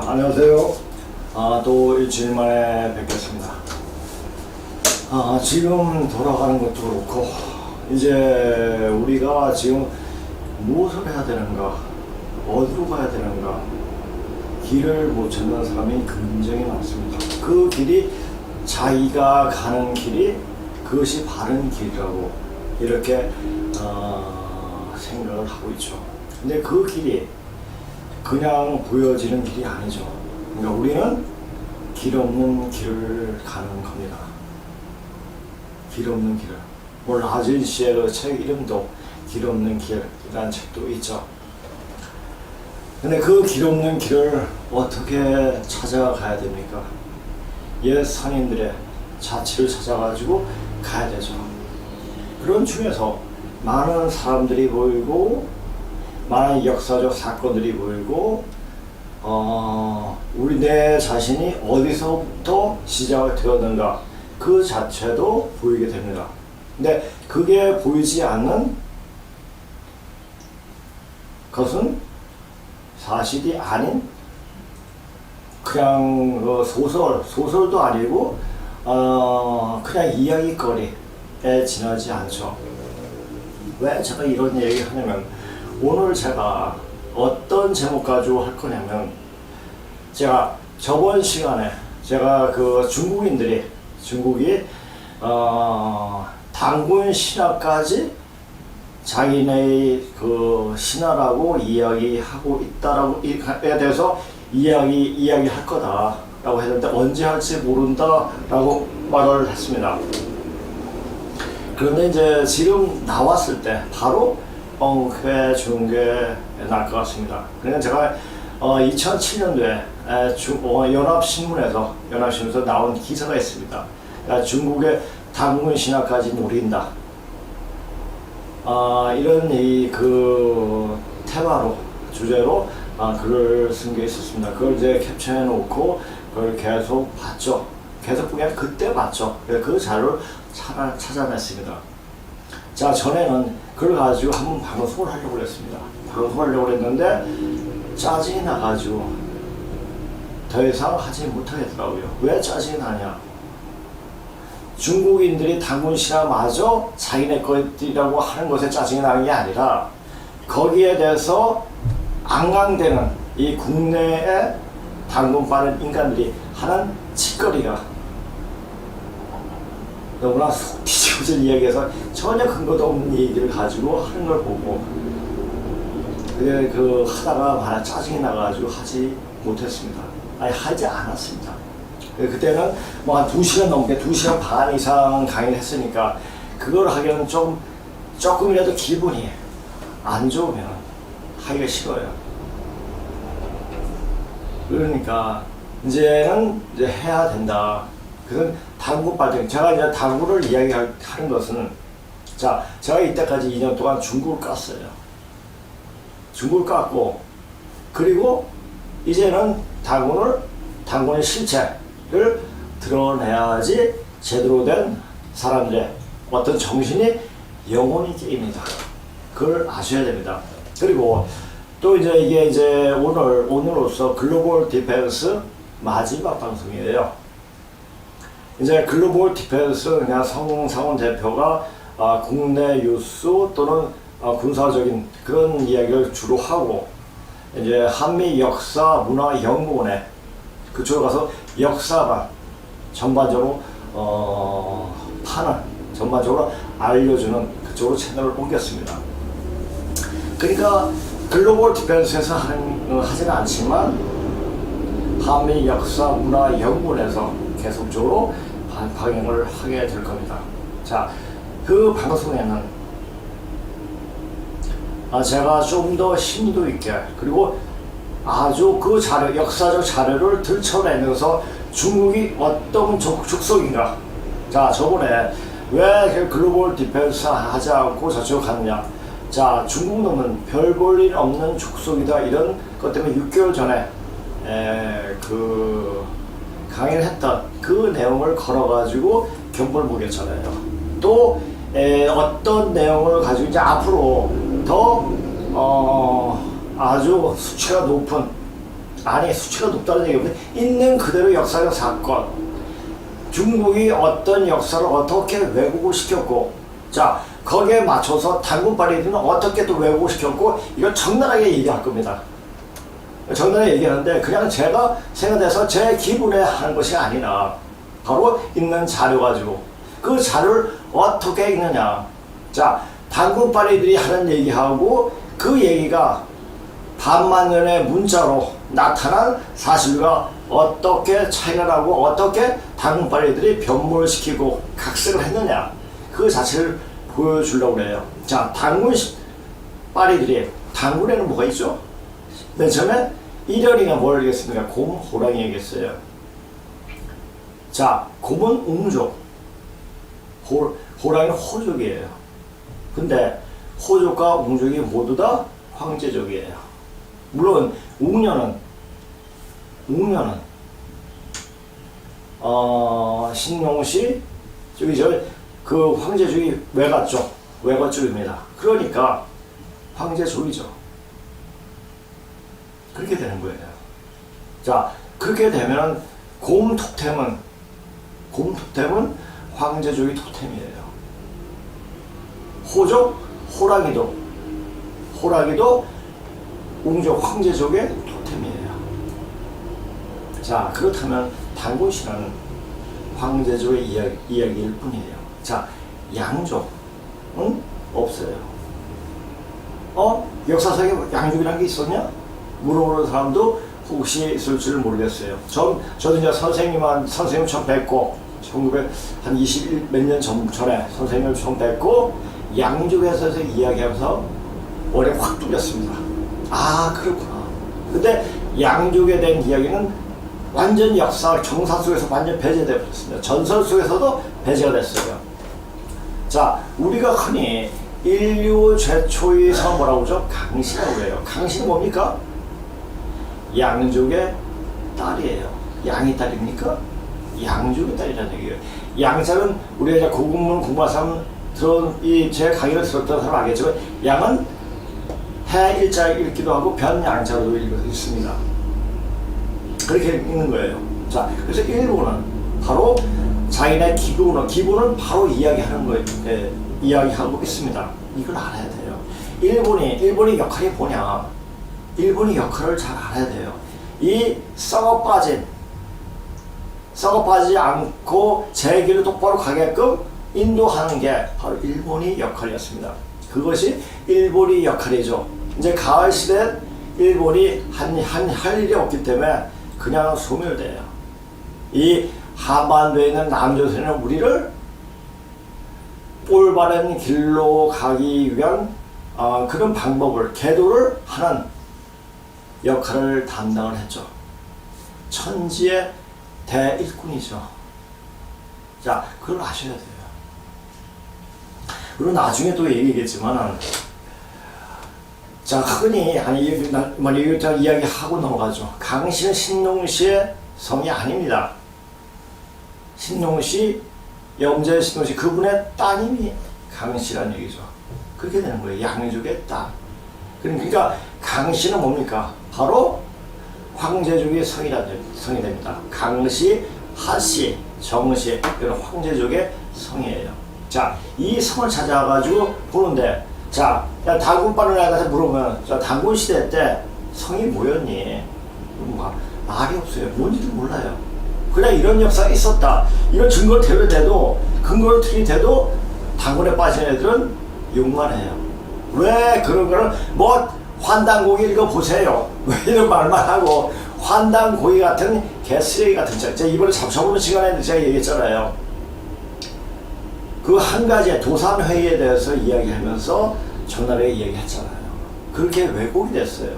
안녕하세요. 또 일주일 만에 뵙겠습니다. 지금 돌아가는 것도 그렇고, 이제 우리가 지금 무엇을 해야 되는가, 어디로 가야 되는가, 길을 못 찾는 사람이 굉장히 많습니다. 그 길이 자기가 가는 길이 그것이 바른 길이라고 이렇게 생각을 하고 있죠. 근데 그 길이 그냥 보여지는 길이 아니죠. 그러니까 우리는 길 없는 길을 가는 겁니다. 길 없는 길을. 뭐 라진 씨의 그 책 이름도 길 없는 길이라는 책도 있죠. 근데 그 길 없는 길을 어떻게 찾아가야 됩니까? 옛 선인들의 자취를 찾아가지고 가야 되죠. 그런 중에서 많은 사람들이 보이고 많은 역사적 사건들이 보이고 우리 내 자신이 어디서부터 시작이 되었는가 그 자체도 보이게 됩니다. 근데 그게 보이지 않는 것은 사실이 아닌 그냥 소설도 아니고 그냥 이야기거리에 지나지 않죠. 왜 제가 이런 얘기 하냐면 오늘 제가 어떤 제목 가지고 할 거냐면 제가 저번 시간에 제가 그 중국이 단군 신화까지 자기네의 그 신화라고 이야기하고 있다라고에 대해서 이야기할 거다라고 했는데 언제 할지 모른다라고 말을 했습니다. 그런데 이제 지금 나왔을 때 바로 엉회 중계 날 것 같습니다. 그러니까 제가 2007년도에 연합신문에서 나온 기사가 있습니다. 그러니까 중국의 단군 신화까지 노린다. 이런 그 테마로 주제로 글을 쓴 게 있었습니다. 그걸 이제 캡처해 놓고 그걸 계속 봤죠. 계속 그냥 그때 봤죠. 그 자료를 찾아냈습니다. 자, 전에는 그걸 가지고 한번 방송을 하려고 했습니다. 방송하려고 했는데 짜증이 나가지고 더 이상 하지 못하겠더라고요. 왜 짜증이 나냐? 중국인들이 단군 신화마저 자기네 것이라고 하는 것에 짜증이 나는 게 아니라 거기에 대해서 앙앙대는 이 국내에 단군 빠른 인간들이 하는 짓거리가 너무나 속 뒤집어진 이야기에서 전혀 근거도 없는 얘기를 가지고 하는 걸 보고 그게 하다가 많이 짜증이 나가지고 하지 못했습니다. 하지 않았습니다. 그때는 뭐 한 2시간 넘게 2시간 반 이상 강의를 했으니까 그걸 하기에는 조금이라도 기분이 안 좋으면 하기가 싫어요. 그러니까 이제는 해야 된다. 그건 단군 발전. 제가 이제 단군을 이야기하는 것은 자, 제가 이때까지 2년 동안 중국을 깠어요. 중국을 깠고 그리고 이제는 단군의 실체를 드러내야지 제대로 된 사람들의 어떤 정신이 영혼이 게임이다. 그걸 아셔야 됩니다. 그리고 또 이게 오늘로서 글로벌 디펜스 마지막 방송이에요. 이제 글로벌 디펜스 그냥 성상훈 대표가 국내 뉴스 또는 군사적인 그런 이야기를 주로 하고 이제 한미 역사 문화 연구원에 그쪽으로 가서 역사만 전반적으로 전반적으로 알려주는 그쪽으로 채널을 옮겼습니다. 그러니까 글로벌 디펜스에서 하지는 않지만 한미 역사 문화 연구원에서 계속적으로 방영을 하게 될 겁니다. 자, 그 방송에는 제가 좀 더 심도 있게 그리고 아주 그 역사적 자료를 들춰내면서 중국이 어떤 족속인가. 자, 저번에 왜 글로벌 디펜스 하지 않고 저쪽 갔느냐. 자, 중국 놈은 별 볼 일 없는 족속이다. 이런 것 때문에 6개월 전에 강의를 했던 그 내용을 걸어가지고 경보를 먹였잖아요. 또 어떤 내용을 가지고 이제 앞으로 더 아주 수치가 높은 아니 수치가 높다는 얘기보다 있는 그대로 역사적 사건, 중국이 어떤 역사를 어떻게 왜곡을 시켰고, 자 거기에 맞춰서 단군 파리들은 어떻게 또 왜곡을 시켰고, 이걸 적나라하게 얘기할 겁니다. 적나라하게 얘기하는데 그냥 제가 생각해서 제 기분에 하는 것이 아니라 바로 있는 자료 가지고 그 자료를 어떻게 읽느냐. 자 단군 파리들이 하는 얘기하고 그 얘기가 반만년의 문자로 나타난 사실과 어떻게 차이가 나고 어떻게 단군 파리들이 변모를 시키고 각색을 했느냐, 그 자체를 보여주려고 그래요. 자 단군 파리들이, 단군에는 뭐가 있죠? 맨 처음에 일연이가 뭘 얘기했습니까? 곰, 호랑이 얘기했어요. 자 곰은 웅족, 호랑이는 호족이에요. 근데 호족과 웅족이 모두 다 황제족이에요. 물론 웅녀는 신농시 저기 그 황제족이 외가족입니다. 그러니까 황제족이죠. 그렇게 되는 거예요. 자 그렇게 되면 곰 토템은 황제족이 토템이에요. 호족, 호랑이도 웅족 황제족의 토템이에요. 자 그렇다면 단군신화는 황제족의 이야기일 뿐이에요. 자 양족 없어요. 역사상에 양족이라는 게 있었냐? 물어보는 사람도 혹시 있을 줄 모르겠어요. 저도 이제 선생님 처음 뵙고 1920 몇 년 전에 선생님을 처음 뵙고 양족에서 이야기하면서 머리가 확 뚫렸습니다. 아 그렇구나. 근데 양족에 대한 이야기는 완전 역사 정사 속에서 완전 배제되어 버렸습니다. 전설 속에서도 배제가 됐어요. 자 우리가 흔히 인류 최초의 성 뭐라고 하죠? 강씨라고 해요. 강씨는 뭡니까? 양족의 딸이에요. 양의 딸입니까? 양족의 딸이라는 얘기예요. 양자는 우리가 이제 고국문 공부한 사람 제 강의를 들었던 사람 알겠지만 양은 해 일자 읽기도 하고 변 양자로도 읽습니다. 그렇게 읽는 거예요. 자 그래서 일본은 바로 자기네 기본은 바로 이야기하는 거예요. 이야기하고 있습니다. 이걸 알아야 돼요. 일본의 역할이 뭐냐? 일본의 역할을 잘 알아야 돼요. 이 썩어빠지지 않고 제기를 똑바로 가게끔 인도하는 게 바로 일본의 역할이었습니다. 그것이 일본의 역할이죠. 이제 가을 시대 일본이 할 일이 없기 때문에 그냥 소멸돼요. 이 한반도에 있는 남조선은 우리를 올바른 길로 가기 위한 그런 방법을, 계도를 하는 역할을 담당을 했죠. 천지의 대일꾼이죠. 자, 그걸 아셔야 돼요. 그리고 나중에 또 얘기겠지만, 자, 흔히, 이거 이야기하고 넘어가죠. 강씨는 신농시의 성이 아닙니다. 신농시, 영재 신농시, 그분의 따님이 강씨라는 얘기죠. 그렇게 되는 거예요. 양족의 딸. 그러니까 강씨는 뭡니까? 바로 황제족의 성이 됩니다. 강씨, 하씨, 정씨, 이런 황제족의 성이에요. 자, 이 성을 찾아가지고 보는데, 자, 단군반을 나가서 물어보면, 자, 단군 시대 때 성이 뭐였니? 말이 없어요. 뭔지도 몰라요. 그냥 이런 역사가 있었다. 이런 증거를 대도 근거를 틀리대도 단군에 빠진 애들은 욕만 해요. 왜 그런 거를 환단고기 읽어보세요. 왜 이런 말만 하고, 환단고기 같은 개쓰레기 같은 책. 제가 이번에 잡숴보는 시간에 제가 얘기했잖아요. 그 한 가지의 도산회의에 대해서 이야기하면서 전날에 이야기했잖아요. 그렇게 왜곡이 됐어요.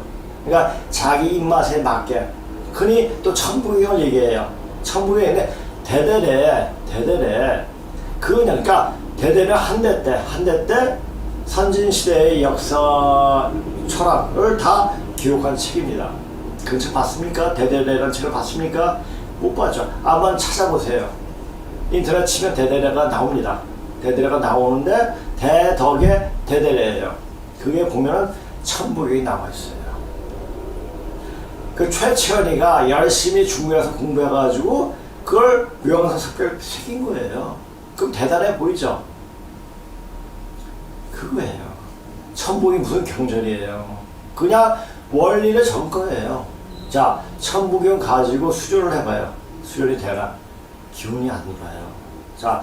그러니까 자기 입맛에 맞게. 흔히 또 천부경을 얘기해요. 천부경인데 대대래. 그러니까 대대는 한대 때 선진시대의 역사 철학을 다 기록한 책입니다. 그 책 봤습니까? 대대래라는 책을 봤습니까? 못 봤죠. 한번 찾아보세요. 인터넷 치면 대대래가 나옵니다. 대대래가 나오는데 대덕의 대대래예요. 그게 보면은 천부경이 나와 있어요. 그 최치원이가 열심히 중국에서 공부해가지고 그걸 묘양사 습격에 새긴 거예요. 그럼 대단해 보이죠? 그거예요. 천북이 무슨 경전이에요. 그냥 원리를 적은 거예요. 자, 천북경 가지고 수련을 해봐요. 수련이 되나? 기운이 안 돌아요. 자,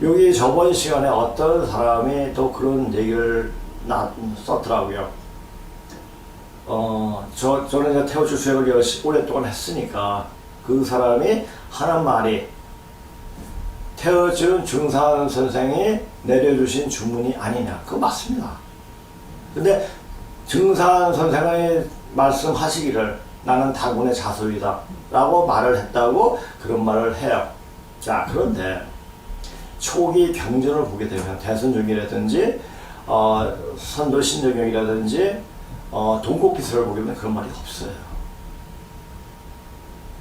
여기 저번 시간에 어떤 사람이 또 그런 얘기를 썼더라고요. 저는 이제 태호주 수행을 오랫동안 했으니까 그 사람이 하는 말이 태호주 증산 선생이 내려주신 주문이 아니냐. 그거 맞습니다. 근데 증산 선생이 말씀하시기를 나는 다군의 자손이다 라고 말을 했다고 그런 말을 해요. 자, 그런데 초기 경전을 보게 되면 대선종이라든지 선도신정경이라든지 동국기술을 보게 되면 그런 말이 없어요.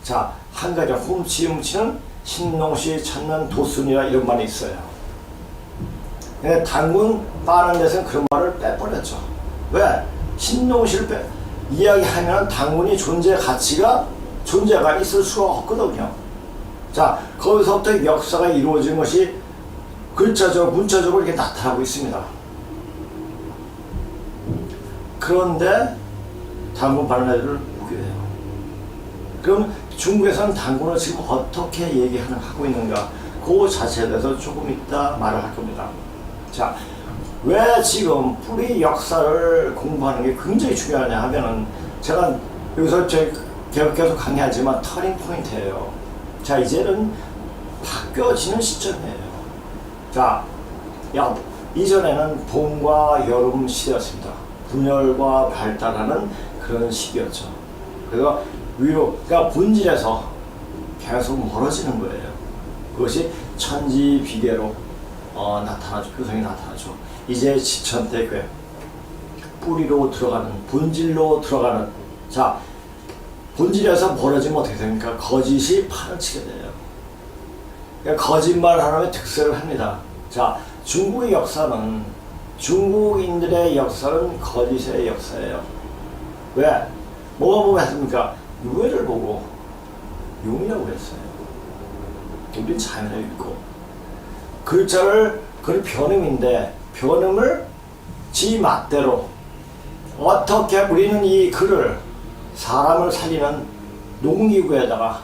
자, 한 가지 훔치는 신농시 찾는 도순이라 이런 말이 있어요. 근데 단군 빠는 데서는 그런 말을 빼버렸죠. 왜? 신농시를 이야기하면 단군이 존재가 있을 수가 없거든요. 자, 거기서부터 역사가 이루어진 것이 글자적으로, 문자적으로 이렇게 나타나고 있습니다. 그런데 단군 빠는 애들을 무교해요. 그럼 중국에서는 단군을 지금 어떻게 하고 있는가? 그 자체에 대해서 조금 이따 말을 할 겁니다. 자, 왜 지금 뿌리 역사를 공부하는 게 굉장히 중요하냐 하면은 제가 여기서 계속 강의하지만 터닝 포인트예요. 자, 이제는 바뀌어지는 시점이에요. 자, 이전에는 봄과 여름 시대였습니다. 분열과 발달하는 그런 시기였죠. 그래서 그러니까 본질에서 계속 멀어지는 거예요. 그것이 천지비계로 나타나죠. 표성이 나타나죠. 이제 지천대괴 뿌리로 들어가는, 본질로 들어가는. 자, 본질에서 멀어지면 어떻게 됩니까? 거짓이 판을 치게 돼요. 그러니까 거짓말 하나의 특색을 합니다. 자, 중국의 역사는, 중국인들의 역사는 거짓의 역사예요. 왜? 뭐가 보고 했습니까? 유해를 보고 용이라고 했어요. 우린 자연을 읽고 글자를, 그건 변음인데 변음을 지 맛대로 어떻게 우리는 이 글을 사람을 살리는 농기구에다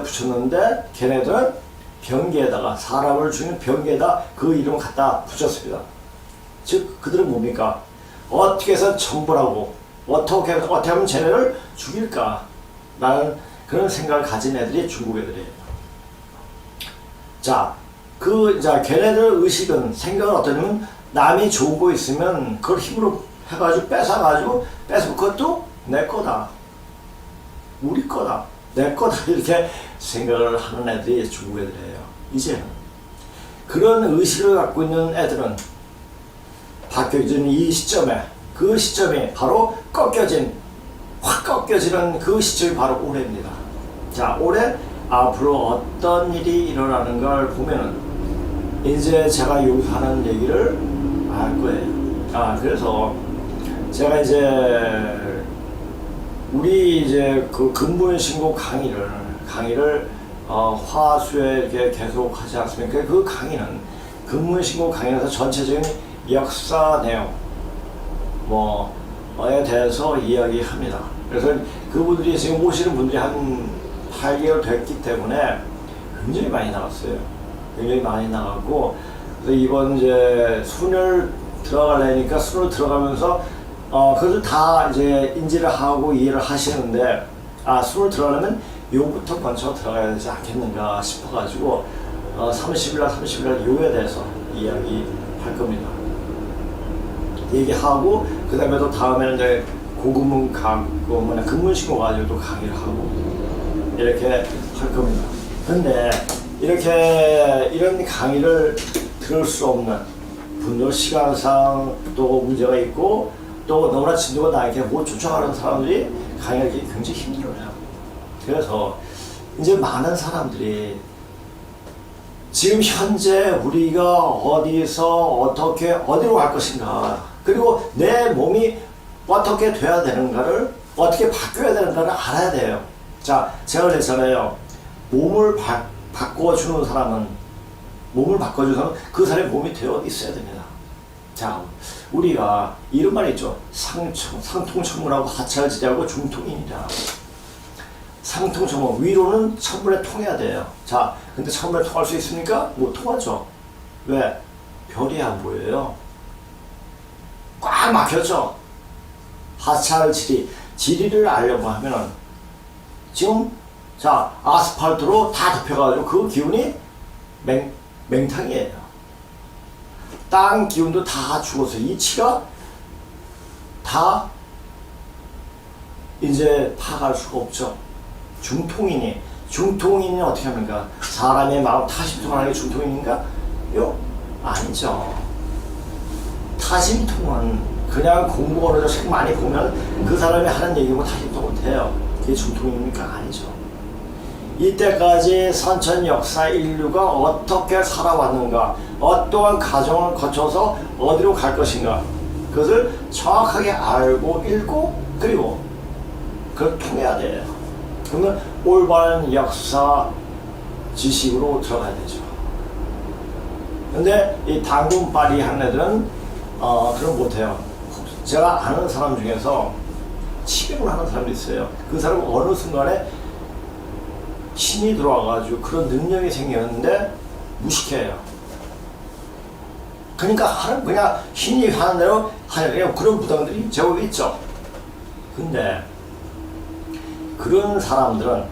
붙였는데 걔네들은 병기에다가, 사람을 죽이는 병기에다 그 이름을 갖다 붙였습니다. 즉 그들은 뭡니까? 어떻게 해서 정벌하고 어떻게 하면 쟤네를 죽일까? 라는 그런 생각을 가진 애들이 중국 애들이에요. 자, 걔네들 의식은, 생각은 어떠냐면 남이 좋은 거 있으면 그걸 힘으로 해가지고 뺏어가지고 그것도 내 거다. 우리 거다. 내 거다. 이렇게 생각을 하는 애들이 중국 애들이에요. 이제는. 그런 의식을 갖고 있는 애들은 바뀌어진 이 시점에, 그 시점이 바로 확 꺾여지는 그 시점이 바로 올해입니다. 자, 올해 앞으로 어떤 일이 일어나는 걸 보면은 이제 제가 여기서 하는 얘기를 알 거예요. 그래서 제가 우리 그 근본신고 강의를 화수에 이렇게 계속 하지 않습니까? 그 강의는 근본신고 강의에서 전체적인 역사 내용 에 대해서 이야기합니다. 그래서 그분들이 지금 오시는 분들이 한 8개월 됐기 때문에 굉장히 많이 나갔어요. 굉장히 많이 나갔고, 그래서 이번 순을 들어가려니까 순을 들어가면서 그것을 다 인지를 하고 이해를 하시는데, 순을 들어가려면 요부터 먼저 들어가야 되지 않겠는가 싶어가지고 30일날 요에 대해서 이야기할 겁니다. 얘기하고 그 다음에 또 다음에는 고급문 근문신고 가지고 또 강의를 하고 이렇게 할 겁니다. 근데 이런 강의를 들을 수 없는 분들, 시간상 또 문제가 있고 또 너무나 진도가 나에게 못 쫓아가는 사람들이 강의하기 굉장히 힘들어요. 그래서 이제 많은 사람들이 지금 현재 우리가 어디로 갈 것인가, 그리고 내 몸이 어떻게 돼야 되는가를 어떻게 바뀌어야 되는가를 알아야 돼요. 자, 제가 그랬잖아요. 몸을 바꿔주는 사람은, 몸을 바꿔주는 사람은 그 사람의 몸이 되어 있어야 됩니다. 자, 우리가 이런 말이 있죠. 상통천문하고 하차지하고 중통인이다. 상통천문, 위로는 천문에 통해야 돼요. 자, 근데 천문에 통할 수 있습니까? 못 통하죠. 왜? 별이 안 보여요. 꽉 막혔죠. 지리를 알려고 하면은 지금 자 아스팔트로 다 덮여가지고 그 기운이 맹탕이에요. 땅 기운도 다 죽어서 이치가 다 이제 파갈 수가 없죠. 중통인이 어떻게 합니까? 사람의 마음 타심통하는 게 중통인인가? 요 아니죠. 타심통은 그냥 공부 어느 책 많이 보면 그 사람이 하는 얘기고 타심통 못해요. 그게 중통입니까? 아니죠. 이때까지 선천 역사 인류가 어떻게 살아왔는가, 어떠한 과정을 거쳐서 어디로 갈 것인가, 그것을 정확하게 알고 읽고 그리고 그걸 통해야 돼요. 그러면 올바른 역사 지식으로 들어가야 되죠. 근데 이 당군빨이 하는 애들은 그걸 못해요. 제가 아는 사람 중에서 치명을 하는 사람도 있어요. 그 사람은 어느 순간에 신이 들어와가지고 그런 능력이 생겼는데 무식해요. 그러니까 그냥 신이 하는 대로 하는 그런 부당들이 제법 있죠. 근데 그런 사람들은,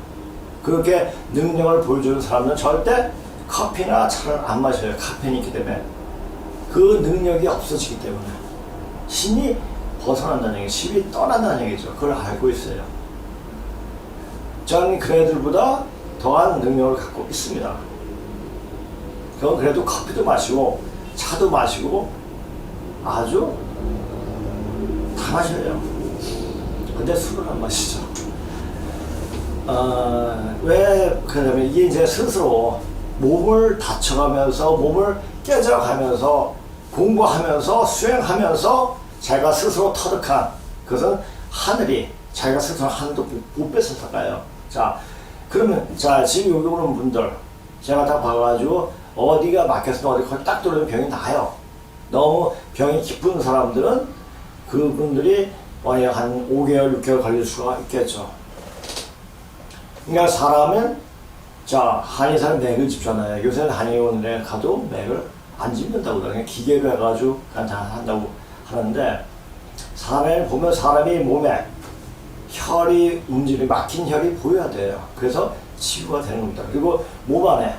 그렇게 능력을 보여주는 사람들은 절대 커피나 차를 안 마셔요. 카페인이 있기 때문에. 그 능력이 없어지기 때문에. 신이 벗어난다는 얘기, 신이 떠난다는 얘기죠. 그걸 알고 있어요. 저는 그 애들보다 더한 능력을 갖고 있습니다. 그건 그래도 커피도 마시고 차도 마시고 아주 다 마셔요. 근데 술은 안 마시죠. 왜 그러냐면 이게 이제 스스로 몸을 다쳐가면서, 몸을 깨져가면서, 공부하면서, 수행하면서 자기가 스스로 터득한, 그것은 하늘이, 자기가 스스로 하늘도 못 뺏어서가요. 자, 그러면 자 지금 여기 오는 분들 제가 다 봐가지고 어디가 막혔으면 어디 거기 딱 들어오면 병이 나요. 너무 병이 깊은 사람들은 그분들이 만약 한 5개월, 6개월 걸릴 수가 있겠죠. 그러니까 사람은 자 한의사는 맥을 짚잖아요. 요새는 한의원에 가도 맥을 안 짚는다고 그냥 기계로 해가지고 그냥 다 한다고 하는데, 사람을 보면 사람이 몸에 혈이 움직이는, 막힌 혈이 보여야 돼요. 그래서 치유가 되는 겁니다. 그리고 몸 안에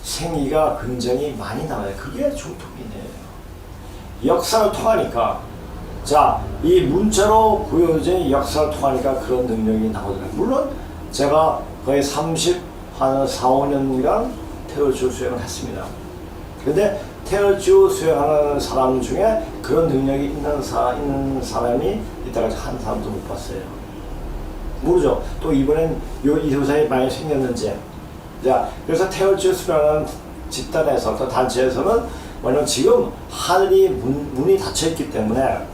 생기가 굉장히 많이 나와요. 그게 중통이네요. 역사를 통하니까, 자, 이 문자로 보여진 역사를 통하니까 그런 능력이 나오더라고요. 물론 제가 거의 4, 5년이랑 태어주 수행을 했습니다. 근데 태어주 수행하는 사람 중에 그런 능력이 있는 사람이 이때까지 한 사람도 못 봤어요. 모르죠. 또 이번엔 이 회사에 많이 생겼는지. 자, 그래서 태어주 수행하는 집단에서, 또 단체에서는 뭐냐면 지금 하늘이 문이 닫혀있기 때문에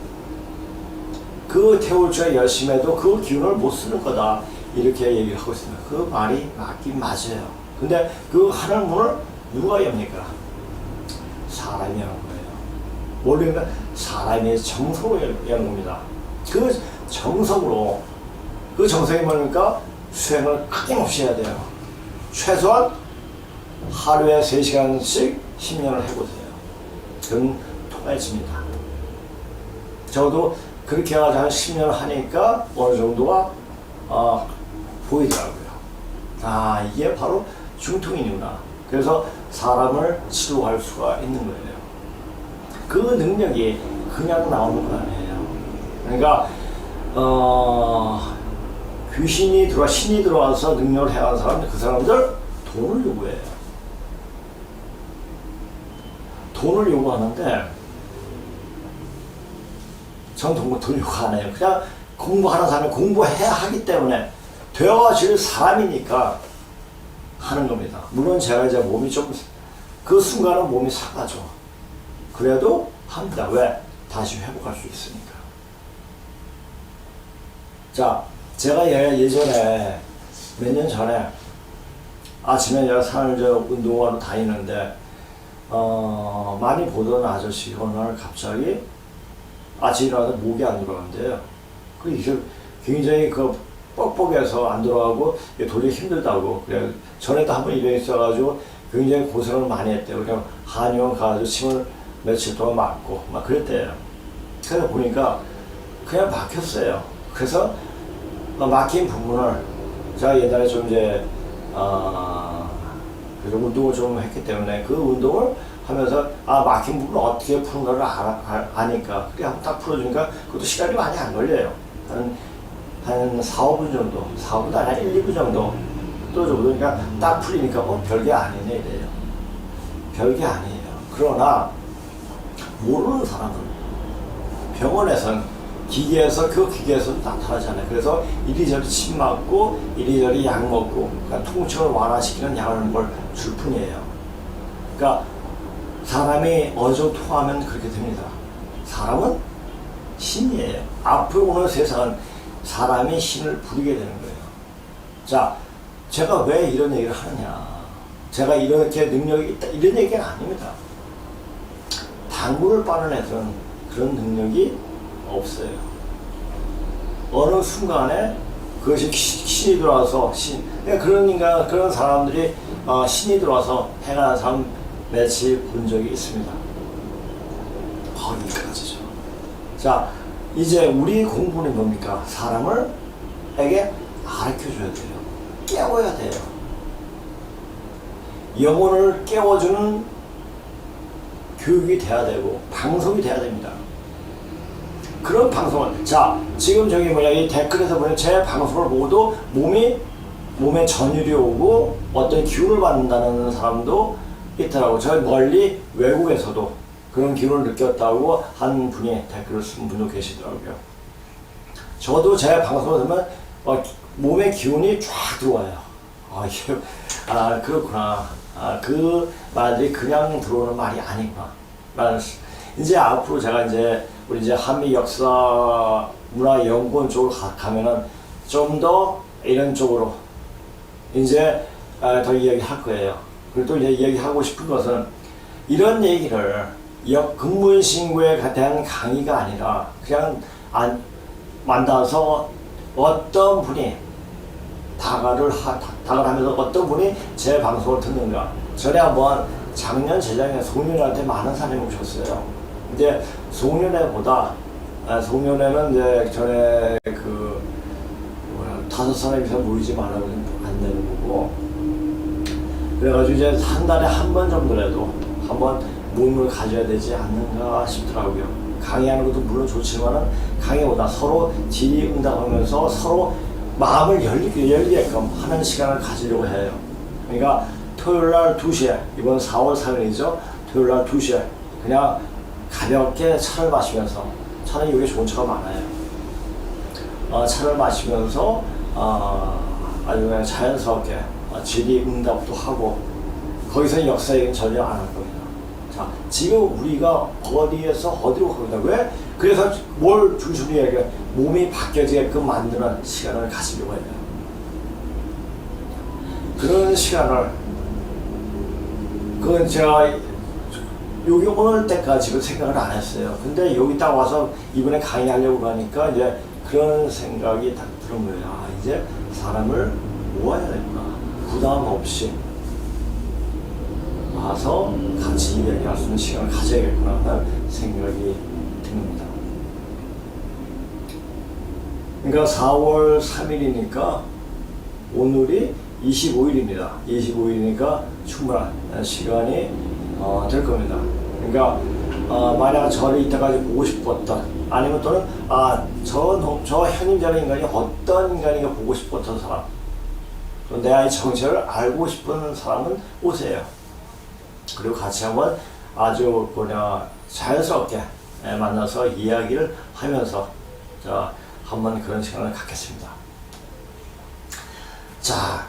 그 태울주가 열심히 해도 그 기운을 못 쓰는 거다, 이렇게 얘기를 하고 있습니다. 그 말이 맞긴 맞아요. 근데 그 하늘 문을 누가 엽니까? 사람이 여는 거예요. 원래는 사람이 정성으로 여는 겁니다. 그 정성으로, 그 정성이 뭐니까 수행을 아낌없이 해야 돼요. 최소한 하루에 3시간씩 10년을 해보세요. 그럼 통해집니다. 저도 그렇게 해가지고 한 10년 하니까 어느 정도가 보이더라고요. 아, 이게 바로 중통이구나. 그래서 사람을 치료할 수가 있는 거예요. 그 능력이 그냥 나오는 건 아니에요. 그러니까 신이 들어와서 능력을 해가는 사람들, 그 사람들 돈을 요구해요. 돈을 요구하는데 전 돈 요구 안 해요. 그냥 공부하는 사람이 공부해야 하기 때문에 되어질 사람이니까 하는 겁니다. 물론 제가 이제 몸이 좀, 그 순간은 몸이 상하죠. 그래도 합니다. 왜? 다시 회복할 수 있으니까. 자, 제가 예전에 몇 년 전에 아침에 제가 산을 운동하러 다니는데 많이 보던 아저씨가 어느 날 갑자기 아침에 일어나서 목이 안 들어간대요. 그 굉장히 뻑뻑해서 안 들어가고 도저히 힘들다고. 그래 전에도 한번 입에 있어가지고 굉장히 고생을 많이 했대요. 그냥 한의원 가가지고 침을 며칠 동안 맞고 막 그랬대요. 그래서 보니까 그냥 막혔어요. 그래서 막힌 부분을 제가 옛날에 좀 이제 그래서 운동을 좀 했기 때문에 그 운동을 하면서 막힌 부분을 어떻게 푸는가를 아니까 그래 한번 딱 풀어주니까 그것도 시간이 많이 안 걸려요. 한 4, 5분 정도, 4, 5분 아니라 1, 2분 정도 그러니까 딱 풀리니까 별게 아니네 이래요. 별게 아니에요. 그러나 모르는 사람은 병원에선 기계에서 그 기계에서 나타나잖아요. 그래서 이리저리 침 맞고 이리저리 약 먹고 그러니까 통증을 완화시키는 약을 뭘 줄 뿐이에요. 그러니까 사람이 어느 정도 통하면 그렇게 됩니다. 사람은 신이에요. 앞으로 오는 세상은 사람이 신을 부리게 되는 거예요. 자, 제가 왜 이런 얘기를 하느냐. 제가 이렇게 능력이 있다 이런 얘기는 아닙니다. 당구를 빠는 애들은 그런 능력이 없어요. 어느 순간에 그것이 신이 들어와서 그런 사람들이 신이 들어와서 행하는 사람 며칠 본 적이 있습니다. 거기까지죠. 자, 이제 우리 공부는 뭡니까? 사람에게 가르쳐줘야 돼요. 깨워야 돼요. 영혼을 깨워주는 교육이 돼야 되고 방송이 돼야 됩니다. 그런 방송을 지금 이 댓글에서 보면 제 방송을 보고도 몸에 전율이 오고 어떤 기운을 받는다는 사람도 있더라고. 저 멀리 외국에서도 그런 기운을 느꼈다고 한 분이 댓글을 쓴 분도 계시더라고요. 저도 제 방송을 들으면 몸에 기운이 쫙 들어와요. 그렇구나. 그 말들이 그냥 들어오는 말이 아니구나. 이제 앞으로 제가 우리 한미 역사 문화 연구원 쪽으로 가면은 좀 더 이런 쪽으로 이제 더 이야기할 거예요. 그리고 또 이제 이야기하고 싶은 것은 이런 얘기를 근문신고에 대한 강의가 아니라 그냥 만나서 어떤 분이 다가를 하면서 어떤 분이 제 방송을 듣는가. 전에 한번 작년 재작년에 송년회한테 많은 사람이 오셨어요. 근데 송년회는 이제 전에 5사람 이상 모이지 말라고 안내는 거고, 그래가지고 이제 한 달에 한 번 정도라도 한번 모임을 가져야 되지 않는가 싶더라고요. 강의하는 것도 물론 좋지만은 강의보다 서로 질의응답하면서 서로 마음을 열리게끔 하는 시간을 가지려고 해요. 그러니까 토요일날 2시에, 이번 4월 3일이죠. 토요일날 2시에 그냥 가볍게 차를 마시면서, 차는 여기 좋은 차가 많아요. 차를 마시면서 아주 그냥 자연스럽게 질의응답도 하고, 거기서 역사 얘기는 전혀 안 할 겁니다. 자, 지금 우리가 어디에서 어디로 갑니다. 왜? 그래서 뭘 중심으로 얘기해? 몸이 바뀌어지게끔 만드는 시간을 가지려고 해요. 그런 시간을, 그건 제가 여기 오늘 때까지 생각을 안 했어요. 근데 여기 딱 와서 이번에 강의하려고 하니까 이제 그런 생각이 딱 들은 거예요. 이제 사람을 모아야 되구나. 부담 없이 와서 같이 이야기할 수 있는 시간을 가져야겠구나 하는 생각이 듭니다. 그러니까 4월 3일이니까 오늘이 25일입니다. 25일이니까 충분한 시간이 될 겁니다. 그러니까 만약 저를 이때까지 보고 싶었던, 아니면 또는 저 현임자는 인간이 어떤 인간인가 보고 싶었던 사람, 또 내 아이 정체를 알고 싶은 사람은 오세요. 그리고 같이 한번 아주 자연스럽게 만나서 이야기를 하면서 한번 그런 시간을 갖겠습니다. 자,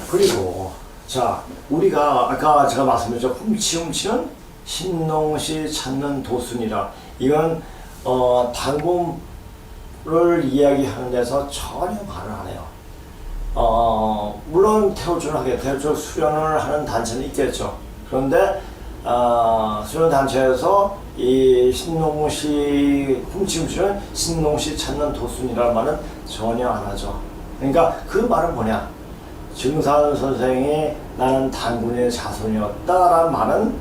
그리고 우리가 아까 제가 말씀드렸죠. 훔치는 신농시 찾는 도순이라. 이건 당군 당구를 이야기하는 데서 전혀 말을 안 해요. 물론 태울줄 수련을 하는 단체는 있겠죠. 그런데 수련 단체에서 이 신농시 훔치는 신농시 찾는 도순이라는 말은 전혀 안 하죠. 그러니까 그 말은 뭐냐? 증산 선생이 나는 단군의 자손이었다라는 말은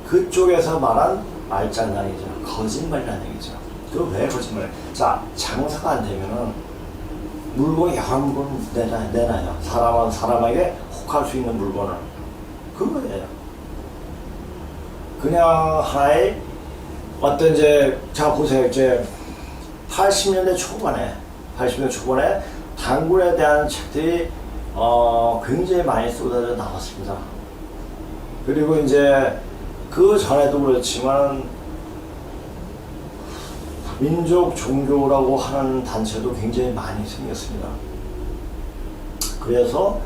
그쪽에서 말한 말장난이죠. 거짓말이라는 얘기죠. 그 왜 거짓말? 자, 장사가 안 되면은 물건 여러 물건 내놔요. 사람에게 혹할 수 있는 물건을. 그거예요. 그냥 하나의 어떤 자 보세요. 80년대 초반에 단군에 대한 책들이 굉장히 많이 쏟아져 나왔습니다. 그리고 그 전에도 그렇지만 민족 종교라고 하는 단체도 굉장히 많이 생겼습니다. 그래서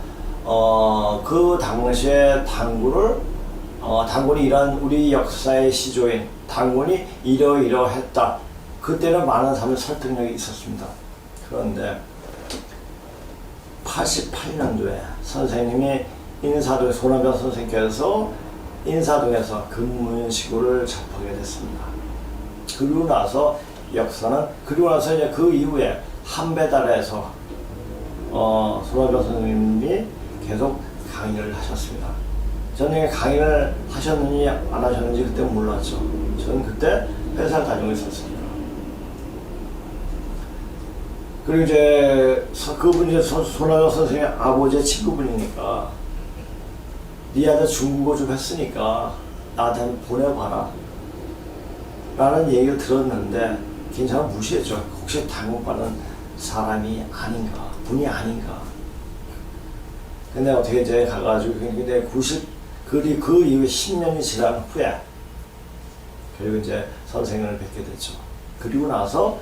그 당시에 단군이 이런 우리 역사의 시조인 단군이 이러이러했다. 그때는 많은 사람의 설득력이 있었습니다. 그런데 88년도에 선생님이 손한별 선생님께서 인사동에서 근문시구를 접하게 됐습니다. 그리고 나서 그 이후에 한배달에서 손한별 선생님이 계속 강의를 하셨습니다. 저는 강의를 하셨는지 안 하셨는지 그때 몰랐죠. 저는 그때 회사를 다니고 있었습니다. 그리고 그분이 손한별 선생님 아버지의 친구분이니까 네 아들 중국어 좀 했으니까 나한테 한번 보내봐라 라는 얘기를 들었는데 괜찮아 무시했죠. 혹시 당국받는 사람이 아닌가, 분이 아닌가. 근데 어떻게 가가지고 근데 그 이후에 10년이 지난 후에 그리고 선생님을 뵙게 됐죠. 그리고 나서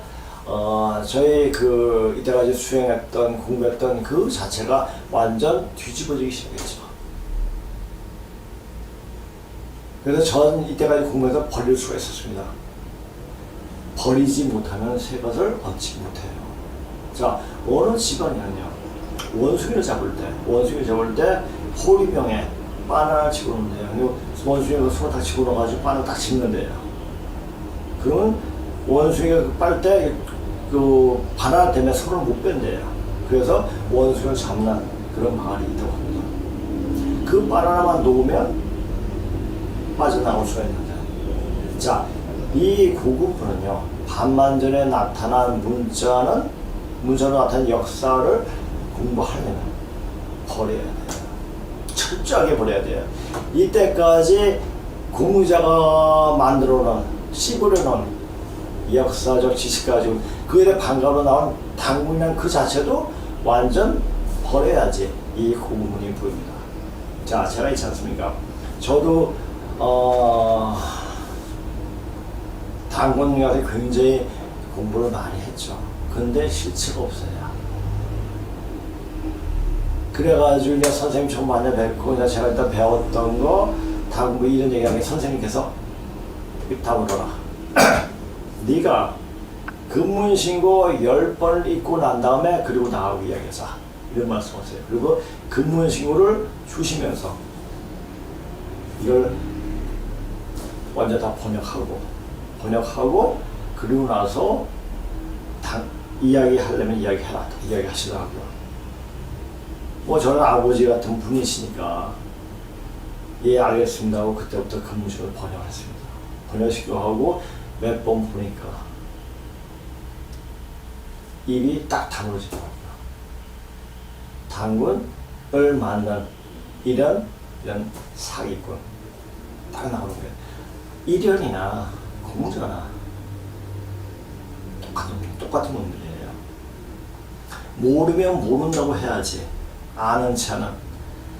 저희 이때까지 수행했던 공부했던 그 자체가 완전 뒤집어지기 시작했죠. 그래서 전 이때까지 공부해서 버릴 수가 있었습니다. 버리지 못하면 새 것을 얻지 못해요. 자, 어느 집안이면요. 원숭이를 잡을 때 호리병에 바나나를 집어넣는데요. 그리고 원숭이가 손을 딱 집어넣어가지고 바나나를 딱 집는데요. 그러면 원숭이가 빨 때 그 바나나 때문에 손을 못 뺀대요. 그래서 원숭이를 잡는 그런 방안이 있다고 합니다. 그 바나나만 놓으면 빠져나올 수가 있는데, 자, 이 고급부는요, 반만전에 나타난 문자로 나타난 역사를 공부하려면 버려야 돼요. 철저하게 버려야 돼요. 이때까지 공자가 만들어놓은, 씹으려놓은 역사적 지식 가지고 그에 반가로 나온 당군이란 그 자체도 완전 버려야지 이 고급문이 보입니다. 자, 제가 있지 않습니까? 저도 당군 가서 굉장히 공부를 많이 했죠. 근데 실체가 없어요. 그래가지고 이제 선생님 처음 만나 뵙고 제가 일단 배웠던 거 당군 이런 얘기하면 선생님께서 입 다물어라. 네가 근문신고 10번을 읽고 난 다음에 그리고 나하고 이야기하자. 이런 말씀하세요. 그리고 근문신고를 주시면서 이걸 완전 다 번역하고 그리고 나서 이야기하려면 이야기해라. 이야기하시더라고요. 뭐 저는 아버지 같은 분이시니까 예 알겠습니다 하고 그때부터 근문신고를 번역했습니다. 번역시키고 하고 몇 번 보니까 입이 딱 다물어지더라고요. 당군을 만난 이런 사기꾼 딱 나오는 거예요. 이련이나 공자나 똑같은 놈들이에요. 모르면 모른다고 해야지. 아는 체는.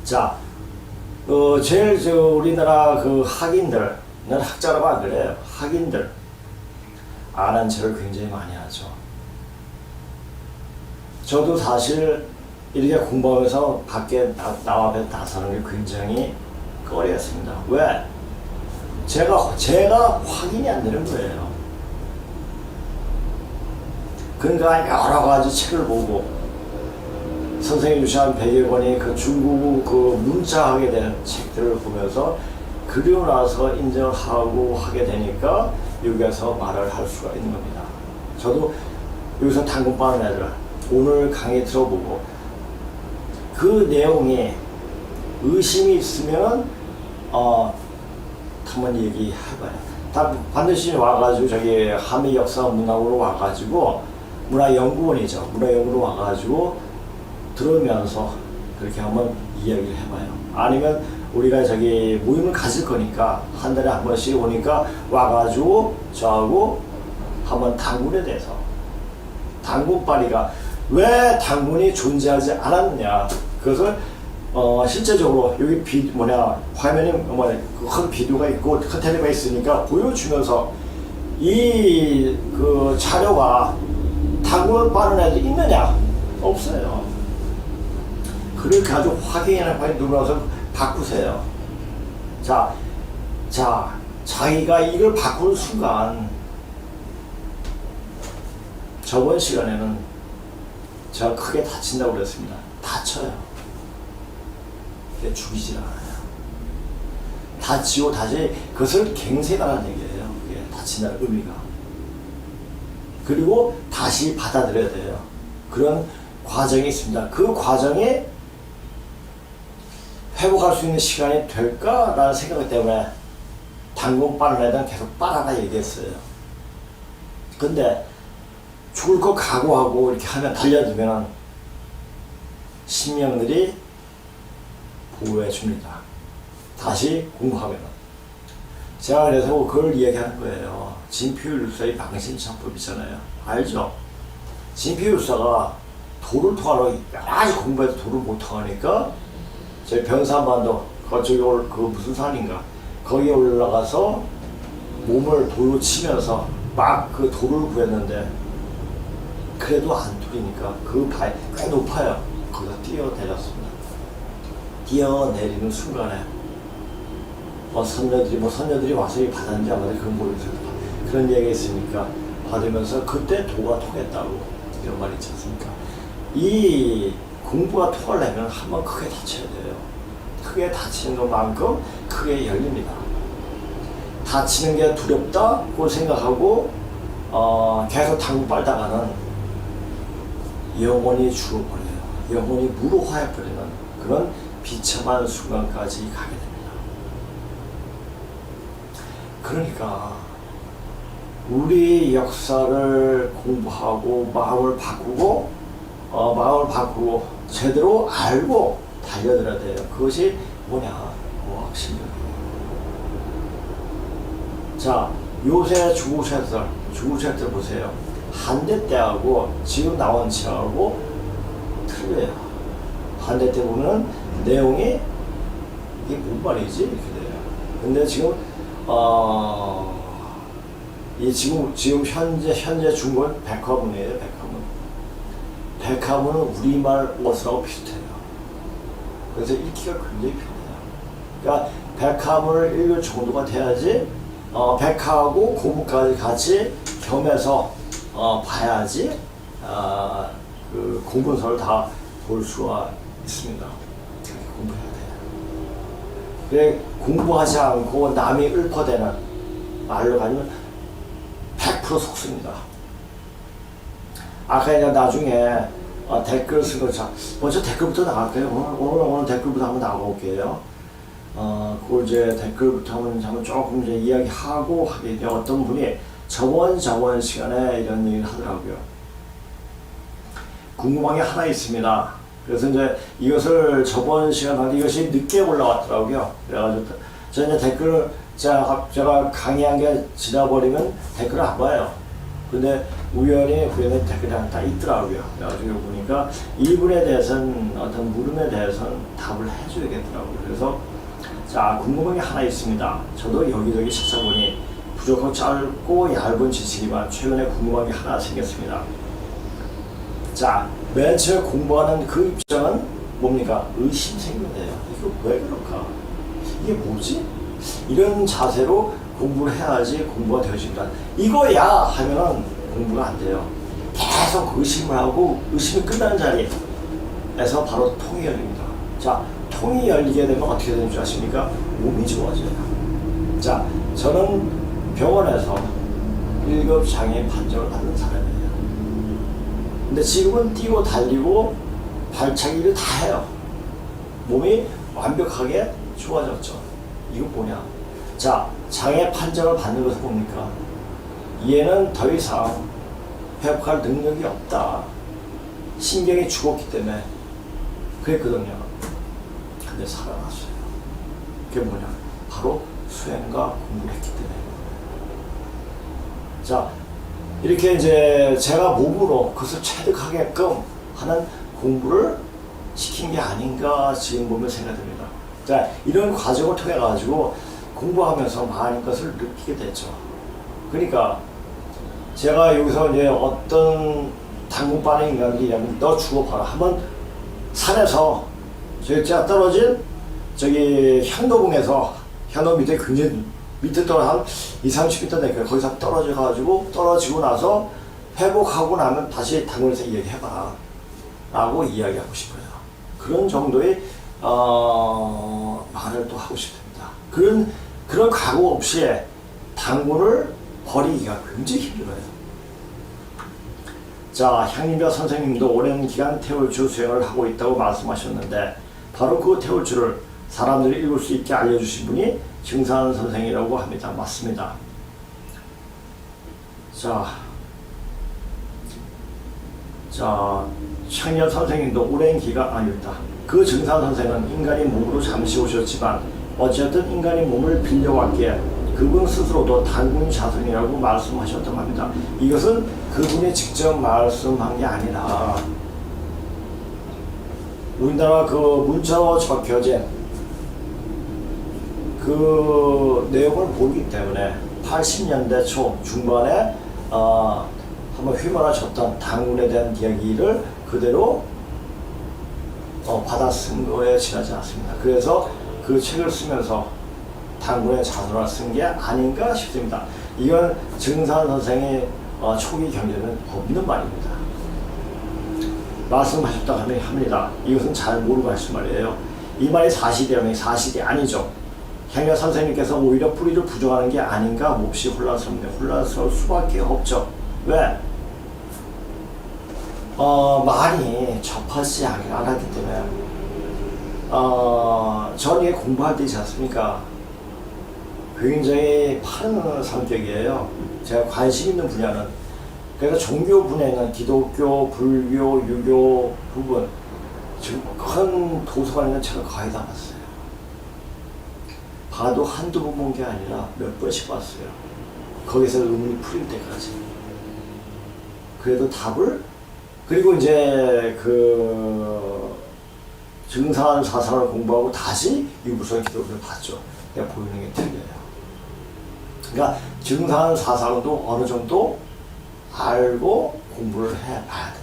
자, 제일 우리나라 학인들, 난 학자라고 안 그래요. 학인들 아는 체를 굉장히 많이 하죠. 저도 사실 이렇게 공부하면서 밖에 나와 나서는 게 굉장히 꺼려했습니다. 왜? 제가 확인이 안 되는 거예요. 그러니까 여러 가지 책을 보고 선생님이 주신 100여 권의 그 중국 그 문자하게 된 책들을 보면서 그리고 나서 인정을 하고 하게 되니까 여기서 말을 할 수가 있는 겁니다. 저도 여기서 당근 빠는 애들 오늘 강의 들어보고 그 내용이 의심이 있으면 한번 얘기해봐요. 반드시 와가지고 저기 한미 역사 문학으로 와가지고 문화연구원이죠. 문화연구로 와가지고 들으면서 그렇게 한번 이야기를 해봐요. 아니면 우리가 저기 모임을 가질 거니까 한 달에 한 번씩 오니까 와가지고 저하고 한번 당군에 대해서 당군파리가 왜 당군이 존재하지 않았느냐 그것을 실제적으로 여기 화면에 큰 비디오가 있고 큰 텔레비가 있으니까 보여주면서 이 그 자료가 당군을 빠는 애들이 있느냐 없어요. 그렇게 아주 확인하는 파일 누르면서 바꾸세요. 자기가 이걸 바꾸는 순간 저번 시간에는 제가 크게 다친다고 그랬습니다. 다쳐요. 근데 죽이질 않아요. 다치고 다시 그것을 갱생하라는 얘기예요. 그게 다친다는 의미가. 그리고 다시 받아들여야 돼요. 그런 과정이 있습니다. 그 과정에 회복할 수 있는 시간이 될까라는 생각 때문에 당분 빠른 애들은 계속 빨아라 얘기했어요. 근데 죽을 거 각오하고 이렇게 하면 달려들면 신명들이 보호해 줍니다. 다시 공부하면. 제가 그래서 그걸 이야기하는 거예요. 진피율사의 방신창법 있잖아요. 알죠? 진피율사가 도를 통하러 여러 가지 공부해도 도를 못 통하니까 저희 변산반도 그쪽에 그 무슨 산인가 거기에 올라가서 몸을 돌로 치면서 막 그 돌을 구했는데 그래도 안 뚫리니까 그 바위 꽤 높아요. 거기서 뛰어내렸습니다. 뛰어내리는 순간에 선녀들이 와서 받았는지 안 받았는지 그건 모르겠어요. 그런 얘기가 있으니까 받으면서 그때 도가 통했다고 이런 말이 있지 않습니까? 이 공부가 통하려면 한번 크게 다쳐야 돼요. 크게 다치는 것만큼 크게 열립니다. 다치는 게 두렵다고 생각하고 계속 당구 빨다가는 영혼이 죽어버려요. 영혼이 무로화해버리는 그런 비참한 순간까지 가게 됩니다. 그러니까 우리 역사를 공부하고 마음을 바꾸고 제대로 알고 달려들어야 돼요. 그것이 뭐냐? 어학신경이에요. 자, 요새 중국 책들 보세요. 한대 때하고 지금 나온 책하고 틀려요. 한대 때 보면 내용이 이게 뭔 말이지? 이렇게 돼요. 근데 지금 지금 현재 중국은 백화문이에요. 백화문은 우리말 어스라고 비슷해요. 그래서 읽기가 굉장히 편해요. 그러니까 백화문을 읽을 정도가 돼야지 백화하고 고무까지 같이 겸해서 봐야지 그 공문서를 다 볼 수가 있습니다. 공부해야 돼요. 그래 공부하지 않고 남이 읊어대는 말로 가면 100% 속습니다. 아까 그냥 나중에 댓글 쓴 거 먼저 댓글부터 나갈게요. 오늘 댓글부터 한번 나가볼게요. 그걸 이제 댓글부터 한번 조금 이제 이야기하고 하게 돼요. 어떤 분이 저번 시간에 이런 얘기를 하더라고요. 궁금한 게 하나 있습니다. 그래서 이제 이것을 저번 시간에 이것이 늦게 올라왔더라고요. 그래가지고 저 이제 댓글을 제가 강의한 게 지나버리면 댓글을 안 봐요. 근데 우연히 댓글이 하나 딱 있더라고요. 그래가지고 보니까 이분에 대해서는 어떤 물음에 대해서는 답을 해줘야겠더라고요. 그래서 자, 궁금한 게 하나 있습니다. 저도 여기저기 찾아보니 부족하고 짧고 얇은 지식이지만 최근에 궁금한 게 하나 생겼습니다. 자, 맨 처음에 공부하는 그 입장은 뭡니까? 의심 생겨요. 이거 왜 그럴까? 이게 뭐지? 이런 자세로 공부를 해야지 공부가 되어집니다. 이거야 하면은 공부가 안 돼요. 계속 의심을 하고 의심이 끝나는 자리에서 바로 통이 열립니다. 자, 통이 열리게 되면 어떻게 되는 줄 아십니까? 몸이 좋아져요. 자, 저는 병원에서 1급 장애인 판정을 받은 사람이에요. 근데 지금은 뛰고 달리고 발차기를 다 해요. 몸이 완벽하게 좋아졌죠. 이거 뭐냐? 자, 장애 판정을 받는 것을 뭡니까? 얘는 더 이상 회복할 능력이 없다. 신경이 죽었기 때문에 그랬거든요. 근데 살아났어요. 그게 뭐냐? 바로 수행과 공부를 했기 때문에. 자, 이렇게 이제 제가 몸으로 그것을 체득하게끔 하는 공부를 시킨 게 아닌가 지금 보면 생각됩니다. 자, 이런 과정을 통해 가지고 공부하면서 많은 것을 느끼게 됐죠. 그러니까 제가 여기서 이제 어떤 당분반의 인간들이냐면 너 죽어봐라. 한번 산에서 제가 떨어진 저기 현도봉에서 현도 밑에 굉장히 밑에 떨어져 한 20-30m 되니까 거기서 떨어지고 나서 회복하고 나면 다시 당근에서 이야기해봐라 라고 이야기하고 싶어요. 그런 정도의 말을 또 하고 싶습니다. 그런 각오 없이 당구를 버리기가 굉장히 힘들어요. 자, 향림자 선생님도 오랜 기간 태울주 수행을 하고 있다고 말씀하셨는데 바로 그 태울주를 사람들이 읽을 수 있게 알려주신 분이 증산 선생이라고 합니다. 맞습니다. 자, 향림자 선생님도 오랜 기간 아니다. 그 증산 선생은 인간의 몸으로 잠시 오셨지만 어쨌든 인간의 몸을 빌려왔기에 그분 스스로도 단군 자손이라고 말씀하셨다고 합니다. 이것은 그분이 직접 말씀한 게 아니라 우리나라 그 문자로 적혀진 그 내용을 보기 때문에 80년대 초 중반에 한번 휘몰아쳤던 당군에 대한 이야기를 그대로 받아 쓴 거에 지나지 않습니다. 그래서 그 책을 쓰면서 당군의 자손을 쓴 게 아닌가 싶습니다. 이건 증산 선생의 초기 경제는 없는 말입니다. 말씀하셨다고 합니다. 이것은 잘 모르고 하신 말이에요. 이 말이 사실이라면 사실이 아니죠. 향려 선생님께서 오히려 뿌리를 부정하는 게 아닌가 몹시 혼란스럽네요. 혼란스러울 수밖에 없죠. 왜? 많이 접하지 않았기 때문에 저는 이게 공부할 때 있지 않습니까? 굉장히 파는 성격이에요. 제가 관심 있는 분야는 그래서 종교 분야에는 기독교, 불교, 유교 부분 지금 큰 도서관에 있는 책을 거의 다 봤어요. 봐도 한두 번 본 게 아니라 몇 번씩 봤어요. 거기서 의문이 풀릴 때까지. 그래도 답을 그리고 이제 그 증산 사상을 공부하고 다시 유부선 기독교를 봤죠. 그러니까 보이는 게 틀려요. 그러니까 증산 사상도 어느 정도 알고 공부를 해봐야 돼요.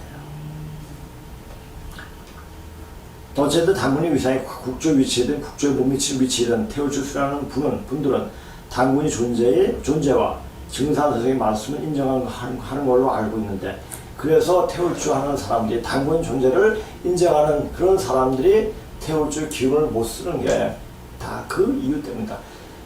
어쨌든 당군의 위상이 국조 위치든 국조에 못 미치는 위치든 태울주수라는 분들은 당군의 존재와 증산 선생의 말씀을 인정하는 걸로 알고 있는데 그래서 태울주 하는 사람들이 당군 존재를 인정하는 그런 사람들이 태울주 기운을 못 쓰는 게 다 그 이유 때문이다.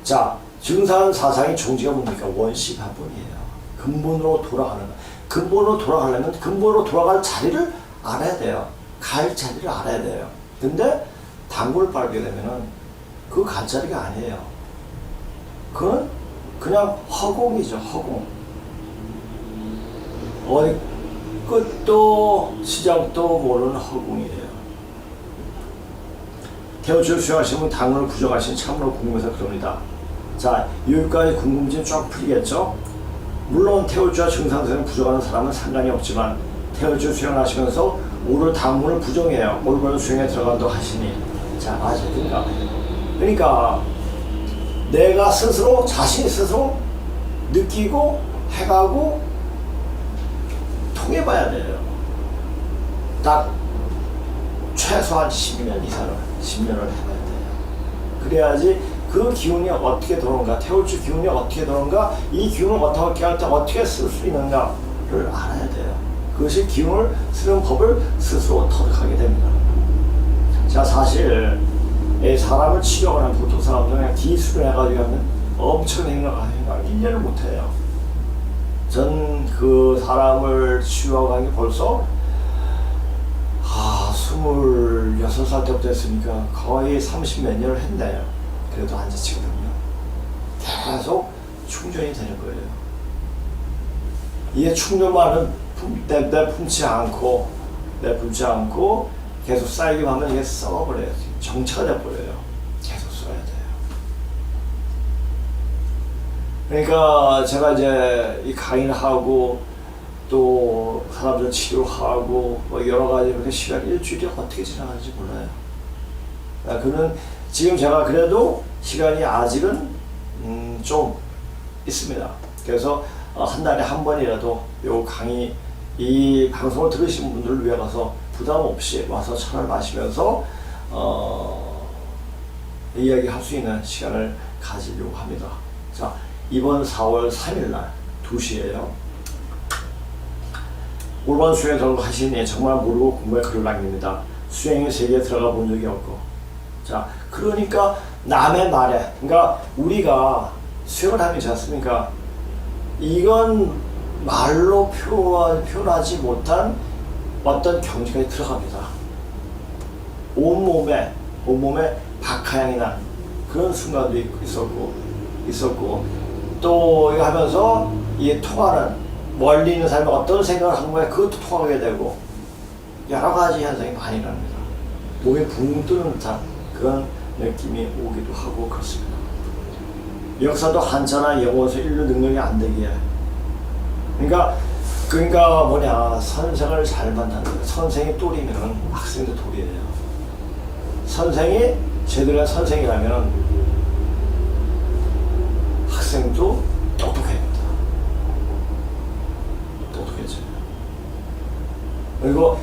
자, 증산 사상의 종지가 뭡니까? 원시반본이에요. 근본으로 돌아가는 거. 근본으로 돌아가려면 근본으로 돌아갈 자리를 알아야 돼요. 갈 자리를 알아야 돼요. 근데 당구를 빨게 되면은 그 갈 자리가 아니에요. 그건 그냥 허공이죠. 허공. 어디 끝도 시작도 모르는 허공이에요. 태울주를 수행하시는 분 당군을 부정하시는 참으로 궁금해서 그럽니다. 자, 여기까지 궁금증이 쫙 풀리겠죠? 물론 태울주와 증산선생을 부정하는 사람은 상관이 없지만 태울주 수행하시면서 오를 당군을 부정해요. 올바른 수행에 들어간다고 하시니 자, 맞아요. 그러니까 내가 스스로 자신이 스스로 느끼고 해가고 통해봐야 돼요. 딱 최소한 10년 이상을 10년을 해봐야 돼요. 그래야지 그 기운이 어떻게 들어오는가, 태울주 기운이 어떻게 들어오는가, 이 기운을 어떻게 할 때 어떻게 쓸 수 있는가를 알아야 돼요. 그것이 기운을 쓰는 법을 스스로 터득하게 됩니다. 자, 사실 사람을 치료하는 보통 사람들은 그냥 기술을 해가지고 하면 엄청 생각 1년을 못해요. 전 그 사람을 치료하고 한 게 벌써 26살 때부터 했으니까 거의 30몇 년을 했네요. 그래도 앉아치거든요. 계속 충전이 되는 거예요. 이게 충전만은 내품지 않고 계속 쌓이기만 하면 이게 썩어버려요. 정체가 돼버려요. 계속 써야 돼요. 그러니까 제가 이제 이 강의를 하고 또 사람들 치료하고 뭐 여러 가지 그렇게 시간 일주일이 어떻게 지나가는지 몰라요. 그는 지금 제가 그래도 시간이 아직은 좀 있습니다. 그래서 한 달에 한 번이라도 요 강의 이 방송을 들으신 분들을 위해 가서 부담 없이 와서 차를 마시면서 이야기할 수 있는 시간을 가지려고 합니다. 자, 이번 4월 3일 날 2시에요. 올바른 수행에 들어가시니 정말 모르고 공부에 글을 남깁니다. 수행의 세계에 들어가 본 적이 없고. 자, 그러니까 남의 말에, 그러니까 우리가 수행을 하면 있지 않습니까? 이건 말로 표현하지 못한 어떤 경지까지 들어갑니다. 온몸에 박하향이 난 그런 순간도 있었고 또 이거 하면서 이 통하는 멀리 있는 사람이 어떤 생각을 한 거야 그것도 통하게 되고 여러 가지 현상이 많이 납니다. 몸이 붕 뜨는 듯한 그런 느낌이 오기도 하고 그렇습니다. 역사도 한자나 영어에서 읽는 능력이 안 되기에 그러니까 뭐냐, 선생을 잘 만나는 거예요. 선생이 똘이면 학생도 똘이에요. 선생이 제대로 한 선생이라면 학생도 똑똑해집니다. 똑똑해져요. 그리고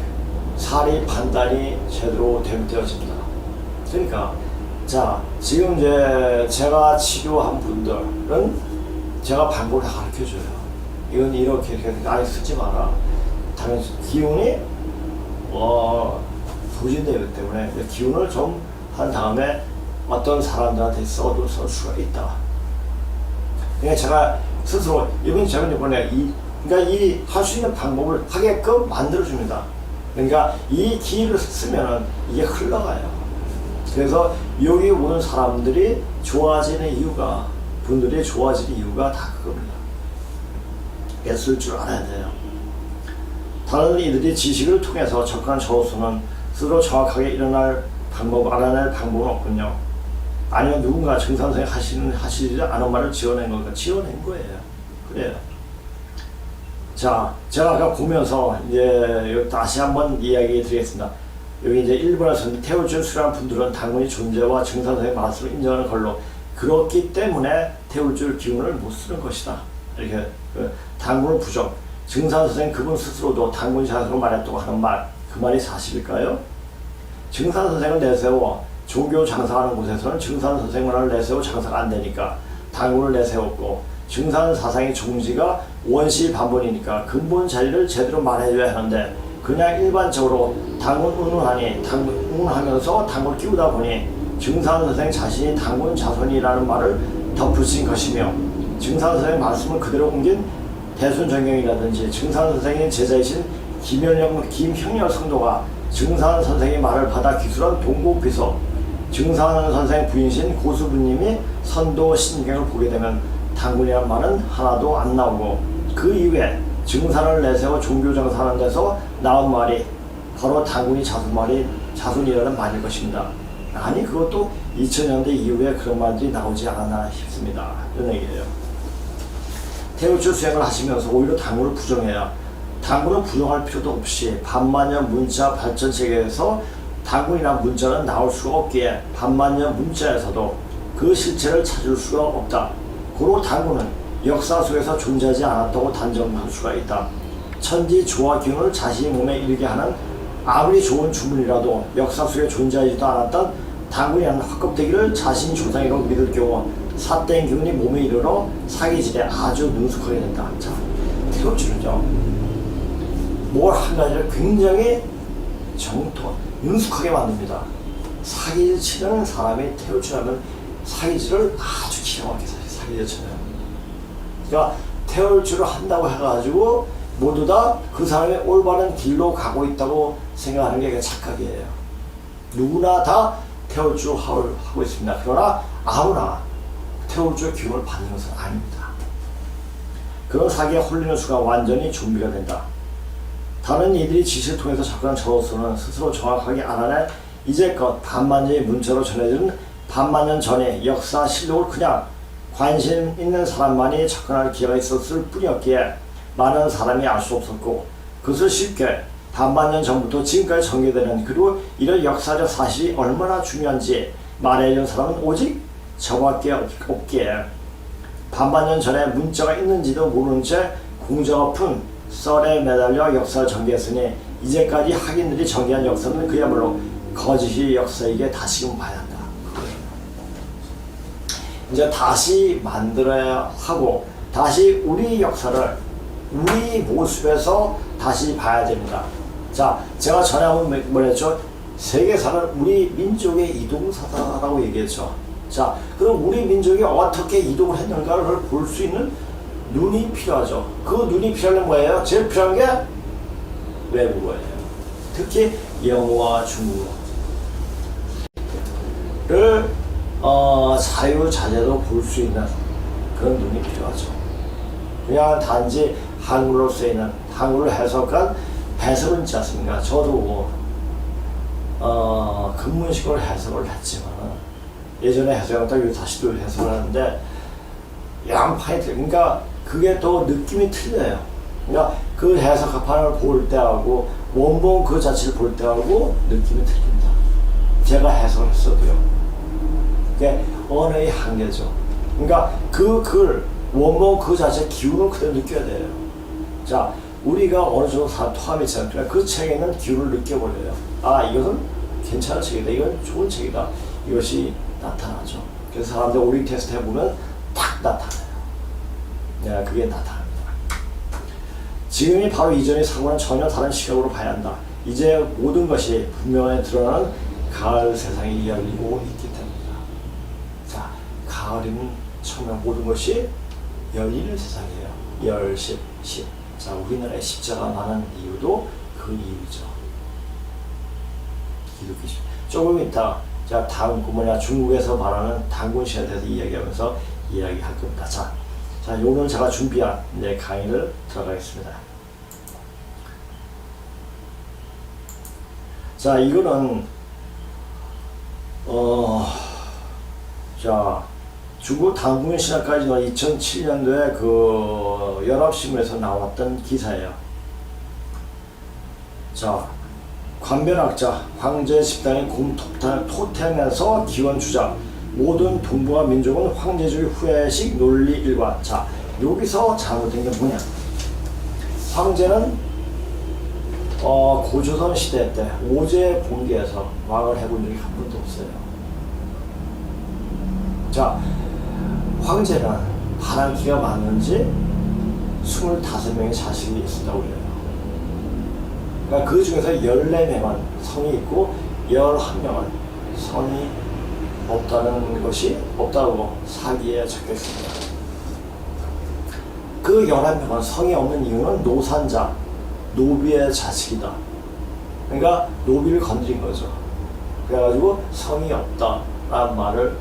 사리 판단이 제대로 되어집니다. 그러니까 자, 지금 이제 제가 치료한 분들은 제가 방법을 다 가르쳐줘요. 이건 이렇게 아예 쓰지 마라. 당연히 기운이 소진되기 때문에 기운을 좀 한 다음에 어떤 사람들한테 써도 쓸 수가 있다. 그러니까 제가 스스로 이번 이번에 그러니까 이 할 수 있는 방법을 하게끔 만들어줍니다. 그러니까 이 기를 쓰면은 이게 흘러가요. 그래서 여기 오는 사람들이 분들이 좋아지는 이유가 다 그겁니다. 쓸 줄 알아야 돼요. 다른 이들이 지식을 통해서 접근한 저로서는 스스로 정확하게 알아낼 방법은 없군요. 아니면 누군가 증상선생 하시지 않은 말을 지어낸 거예요. 그래요. 자, 제가 아까 보면서 이제 다시 한번 이야기 드리겠습니다. 여기 이제 일본에서는 태울줄 수라는 분들은 당군의 존재와 증상선생의 말씀을 인정하는 걸로 그렇기 때문에 태울줄 기운을 못 쓰는 것이다. 이렇게 당군을 부정, 증산선생 그분 스스로도 당군 자세로 말했다고 하는 그 말이 사실일까요? 증산선생을 내세워 종교 장사하는 곳에서는 증산선생 문화를 내세워 장사가 안 되니까 당군을 내세웠고, 증산사상의 종지가 원시 반본이니까 근본 자리를 제대로 말해줘야 하는데 그냥 일반적으로 당군 운운하면서 당군을 끼우다 보니 증산선생 자신이 당군 자손이라는 말을 덧붙인 것이며, 증산선생의 말씀을 그대로 옮긴 대순정경이라든지 증산선생의 제자이신 김형렬 성도가 증산선생의 말을 받아 기술한 동국비서, 증산선생 부인신 고수부님이 선도 신경을 보게 되면 당군이란 말은 하나도 안 나오고, 그 이후에 증산을 내세워 종교장사하는 데서 나온 말이 바로 당군이 자손이라는 말일 것입니다. 아니, 그것도 2000년대 이후에 그런 말들이 나오지 않았나 싶습니다. 이런 얘기예요. 태울줄 수행을 하시면서 오히려 당군을 부정해야, 당군을 부정할 필요도 없이 반만년 문자 발전 세계에서 당군이나 문자는 나올 수가 없기에 반만년 문자에서도 그 실체를 찾을 수가 없다. 고로 당군은 역사 속에서 존재하지 않았다고 단정할 수가 있다. 천지 조화 기운을 자신의 몸에 일게 하는 아무리 좋은 주문이라도 역사 속에 존재하지도 않았던 당군이라는 확급되기를 자신 조상이라고 믿을 경우 삿된 기운이 몸에 이르러 사기질에 아주 능숙하게 된다. 자, 태울줄은요, 뭘 한 가지를 굉장히 능숙하게 만듭니다. 사기를 치는 사람이 태울줄하면 사기질을 아주 기가 막히게 사기를 쳐요. 그러니까 태울줄을 한다고 해가지고 모두 다 그 사람이 올바른 길로 가고 있다고 생각하는 게 착각이에요. 누구나 다 태울줄 하고 있습니다. 그러나 아무나 태울줄 기운을 받는 것은 아닙니다. 그런 사기에 홀리는 순간 완전히 준비가 된다. 다른 이들이 지시를 통해서 접근한 저로서는 스스로 정확하게 알아내 이제껏 반만년의 문자로 전해지는 반만년 전의 역사 실록을 그냥 관심 있는 사람만이 접근할 기회가 있었을 뿐이었기에 많은 사람이 알 수 없었고, 그것을 쉽게 반만년 전부터 지금까지 전개되는 그리고 이런 역사적 사실이 얼마나 중요한지 말해준 사람은 오직 저밖에 없기에 반만년 전에 문자가 있는지도 모르는 채 공자가 푼 썰에 매달려 역사를 전개했으니 이제까지 학인들이 전개한 역사는 그야말로 거짓의 역사이기에 다시금 봐야 한다. 이제 다시 만들어야 하고 다시 우리 역사를 우리 모습에서 다시 봐야 됩니다. 자, 제가 전에 한번 뭐랬죠? 세계사는 우리 민족의 이동사다라고 얘기했죠. 자, 그럼 우리 민족이 어떻게 이동을 했는가를 볼 수 있는 눈이 필요하죠. 그 눈이 필요한 게 뭐예요? 제일 필요한 게 외국어예요. 특히 영어와 중국어를 자유자재로 볼 수 있는 그런 눈이 필요하죠. 그냥 단지 한글로 쓰이는 한글로 해석한 해석은 있지 않습니까? 저도 근문식으로 해석을 했지만 예전에 해석했다 다시 또 해석을 하는데 양파이 그러니까 그게 또 느낌이 틀려요. 그러니까 그 해석판을 볼 때하고 원본 그 자체를 볼 때하고 느낌이 틀립니다. 제가 해석을 했어도요. 그게 언어의 한계죠. 그러니까 그 글 원본 그 자체 기운을 그대로 느껴야 돼요. 자, 우리가 어느 정도 포함이 있지 않으면 그 책에 있는 기운을 느껴버려요. 아, 이것은 괜찮은 책이다. 이건 좋은 책이다. 이것이 나타나죠. 그래서 사람들 오링 테스트 해보면 딱 나타나요. 네, 그게 나타납니다. 지금이 바로 이전의 사고는 전혀 다른 시각으로 봐야 한다. 이제 모든 것이 분명하게 드러나는 가을 세상이 열리고 있기 때문이다. 자, 가을이면 처음에 모든 것이 열리는 세상이에요. 열, 십. 자, 우리나라에 십자가 많은 이유도 그 이유죠. 기독교 조금 이따 자, 다음 그 중국에서 말하는 단군시에 대해서 이야기하면서 이야기할 겁니다. 자, 오늘 제가 준비한 강의를 들어가겠습니다. 자, 이거는 중국 당군 신화까지는 2007년도에 그 연합신문에서 나왔던 기사예요. 자, 관변학자 황제 집단의 토템에서 기원 주장 모든 동북아 민족은 황제주의 후예식 논리 일관. 자, 여기서 잘못된 게 뭐냐? 황제는 고조선 시대 때 오제 본계에서 왕을 해본 적이 한 번도 없어요. 자, 황제는 하란기가 많은지 25명의 자식이 있었다고 그래요. 그러니까 그 중에서 14명은 성이 있고 11명은 성이 없다고 사기에 적혀 있습니다. 그 11명은 성이 없는 이유는 노산자, 노비의 자식이다. 그러니까 노비를 건드린 거죠. 그래가지고 성이 없다라는 말을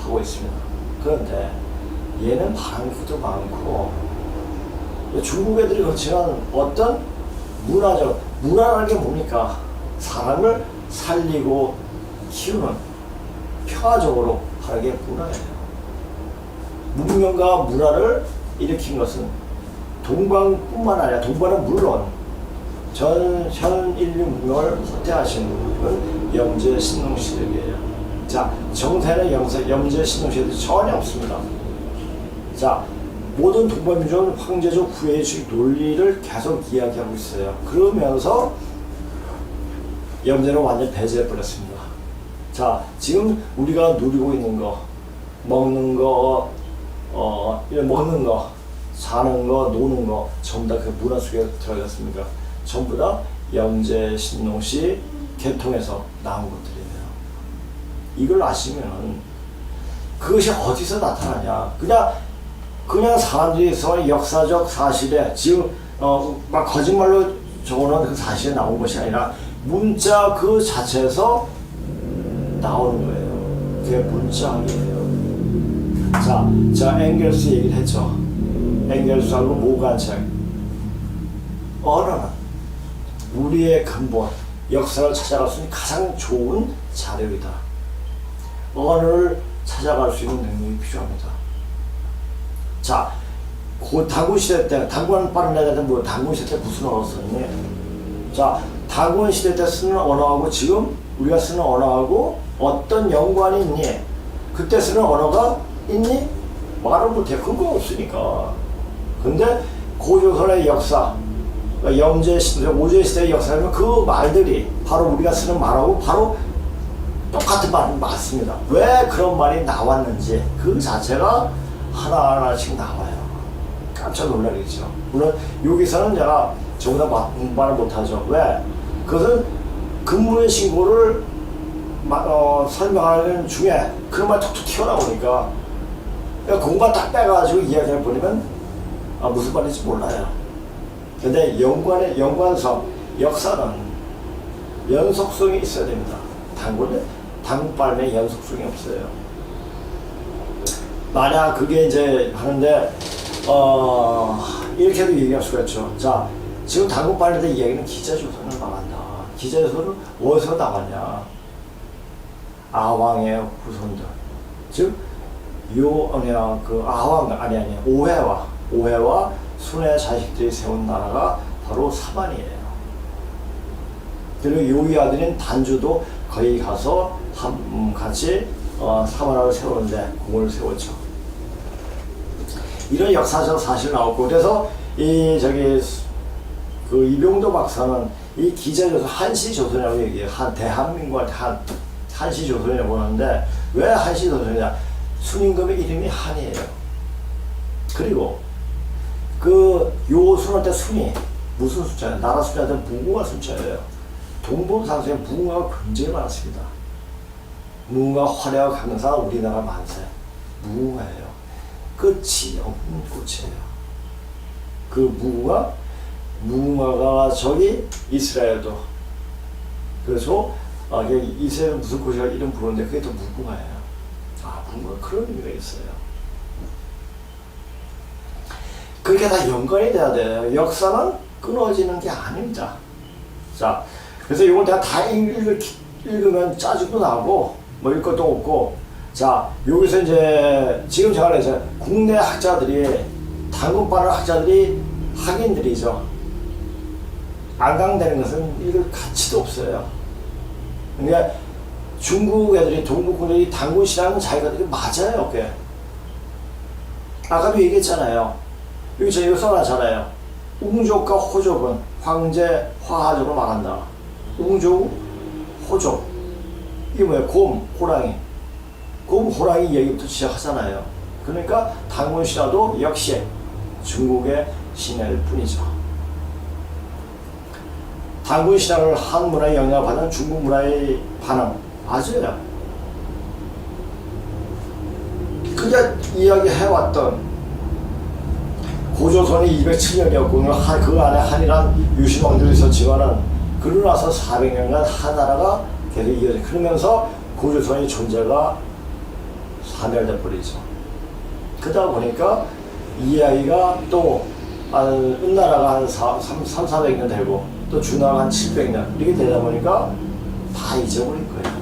하고 있습니다. 그런데 얘는 바람기도 많고 중국 애들이 그렇지만 어떤 문화라는 게 뭡니까? 사람을 살리고 키우는 평화적으로 하는 게 문화예요. 문명과 문화를 일으킨 것은 동방뿐만 아니라 동방은 물론 현 인류 문명을 후퇴하신 분은 영제 신농시대이에요. 자, 정세는 영제 신농시대도 전혀 없습니다. 자, 모든 동방민족은 황제적 후예식 논리를 계속 이야기하고 있어요. 그러면서 영제는 완전히 배제해버렸습니다. 자, 지금 우리가 누리고 있는 거, 먹는 거, 사는 거, 노는 거, 전부 다 그 문화 속에 들어갔습니까? 전부 다 영재, 신농시 계통에서 나온 것들이에요. 이걸 아시면 그것이 어디서 나타나냐? 그냥 사람들이 역사적 사실에 지금 막 거짓말로 적어놓은 그 사실에 나온 것이 아니라 문자 그 자체에서 나오는 거예요. 그게 문자학이에요. 자, 엥겔스 얘기를 했죠. 엥겔스하고 모간책. 언어는 우리의 근본, 역사를 찾아갈 수 있는 가장 좋은 자료이다. 언어를 찾아갈 수 있는 능력이 필요합니다. 자, 단군 시대 때, 단군 빠른 애들 뭐 단군 시대 때 무슨 언어 썼니? 자, 단군 시대 때 쓰는 언어하고 지금 우리가 쓰는 언어하고 어떤 연관이 있니? 그때 쓰는 언어가 있니? 말을 못해. 근거가 없으니까. 근데 고조선의 역사, 영재 시대, 오제 시대의 역사는 그 말들이 바로 우리가 쓰는 말하고 바로 똑같은 말이 맞습니다. 왜 그런 말이 나왔는지 그 자체가 하나하나씩 나와요. 깜짝 놀라겠죠. 물론 여기서는 제가 전부 다 말을 못하죠. 왜? 그것은 근무의 신고를 설명하는 중에 그런 말 툭툭 튀어나오니까 공간 딱 빼가지고 이야기해버리면 무슨 말인지 몰라요. 근데 연관성, 역사는 연속성이 있어야 됩니다. 단군빨매 연속성이 없어요. 만약 그게 이제 하는데 이렇게도 얘기할 수가 있죠. 자, 지금 단군빨매 때 이야기는 기자조선을 나간다. 기자조선은 어디서 나왔냐? 아왕의 후손들. 즉 오해와 순의 자식들이 세운 나라가 바로 사만이에요. 그리고 요의 아들인 단주도 거기 가서 같이 사만을 세우는데 공을 세웠죠. 이런 역사적 사실 나왔고, 그래서 이병도 박사는 이 기자조선 한시조선이라고 얘기해요. 대한민국한테 한시조선이라고 하는데 왜 한시조선이냐? 순임금의 이름이 한이에요. 그리고 요순할 때 순이 무슨 숫자예요? 나라 숫자한테 무궁화 숫자예요. 동봉상수에 무궁화가 굉장히 많았습니다. 무궁화 화려하고 항상 우리나라 만세. 무궁화예요. 끝이 없는 꽃이에요. 그 무궁화가 저기 이스라엘도. 그래서 이스라엘 무슨 꽃이라 이름 부르는데 그게 또 무궁화예요. 무궁화 그런 의미가 있어요. 그렇게 다 연관이 돼야 돼요. 역사는 끊어지는 게 아닙니다. 자, 그래서 이걸 내가 다 읽으면 짜증도 나고 읽을 것도 없고. 자, 여기서 이제 지금 제가 그래서 국내 학자들이 단군빨의 학자들이 학인들이죠. 안강되는 것은 읽을 가치도 없어요. 그러니까 중국 애들이 동북군들이 단군시라는 자기가들이 맞아요. 그게 아까도 얘기했잖아요. 여기 저희가 써놨잖아요. 웅족과 호족은 황제 화하족으로 말한다. 웅족, 호족. 이게 뭐예요? 곰, 호랑이. 곰, 호랑이 얘기부터 시작하잖아요. 그러니까 단군신화도 역시 중국의 신화일 뿐이죠. 단군신화를 한 문화에 영향을 받은 중국 문화의 반응 맞아요. 그게 이야기해왔던 고조선이 207년이었고 그 안에 한이란 유신왕들이 있었지만은 그러고 나서 400년간 한나라가 계속 이어져. 그러면서 고조선의 존재가 사멸돼 버리죠. 그러다 보니까 이 이야기가 또 은나라가 한 400년 되고 또 주나라가 한 700년 이렇게 되다 보니까 다 잊어버린 거예요.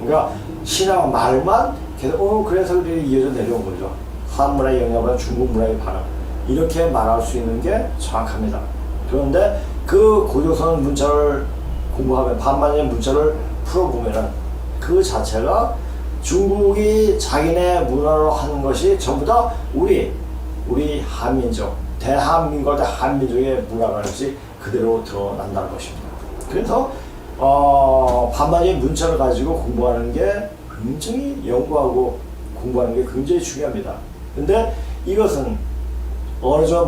그러니까 신화 말만 계속 그래서 이렇게 이어져 내려온 거죠. 한문화의 영향보다 중국 문화의 반응. 이렇게 말할 수 있는 게 정확합니다. 그런데 그 고조선 문자를 공부하면 반만의 문자를 풀어보면은 그 자체가 중국이 자기네 문화로 하는 것이 전부 다 우리 한민족, 대한민국 대 한민족의 문화라는 것이 그대로 드러난다는 것입니다. 그래서 반만의 문자를 가지고 공부하는 게 굉장히 연구하고 공부하는 게 굉장히 중요합니다. 근데 이것은 어느 정도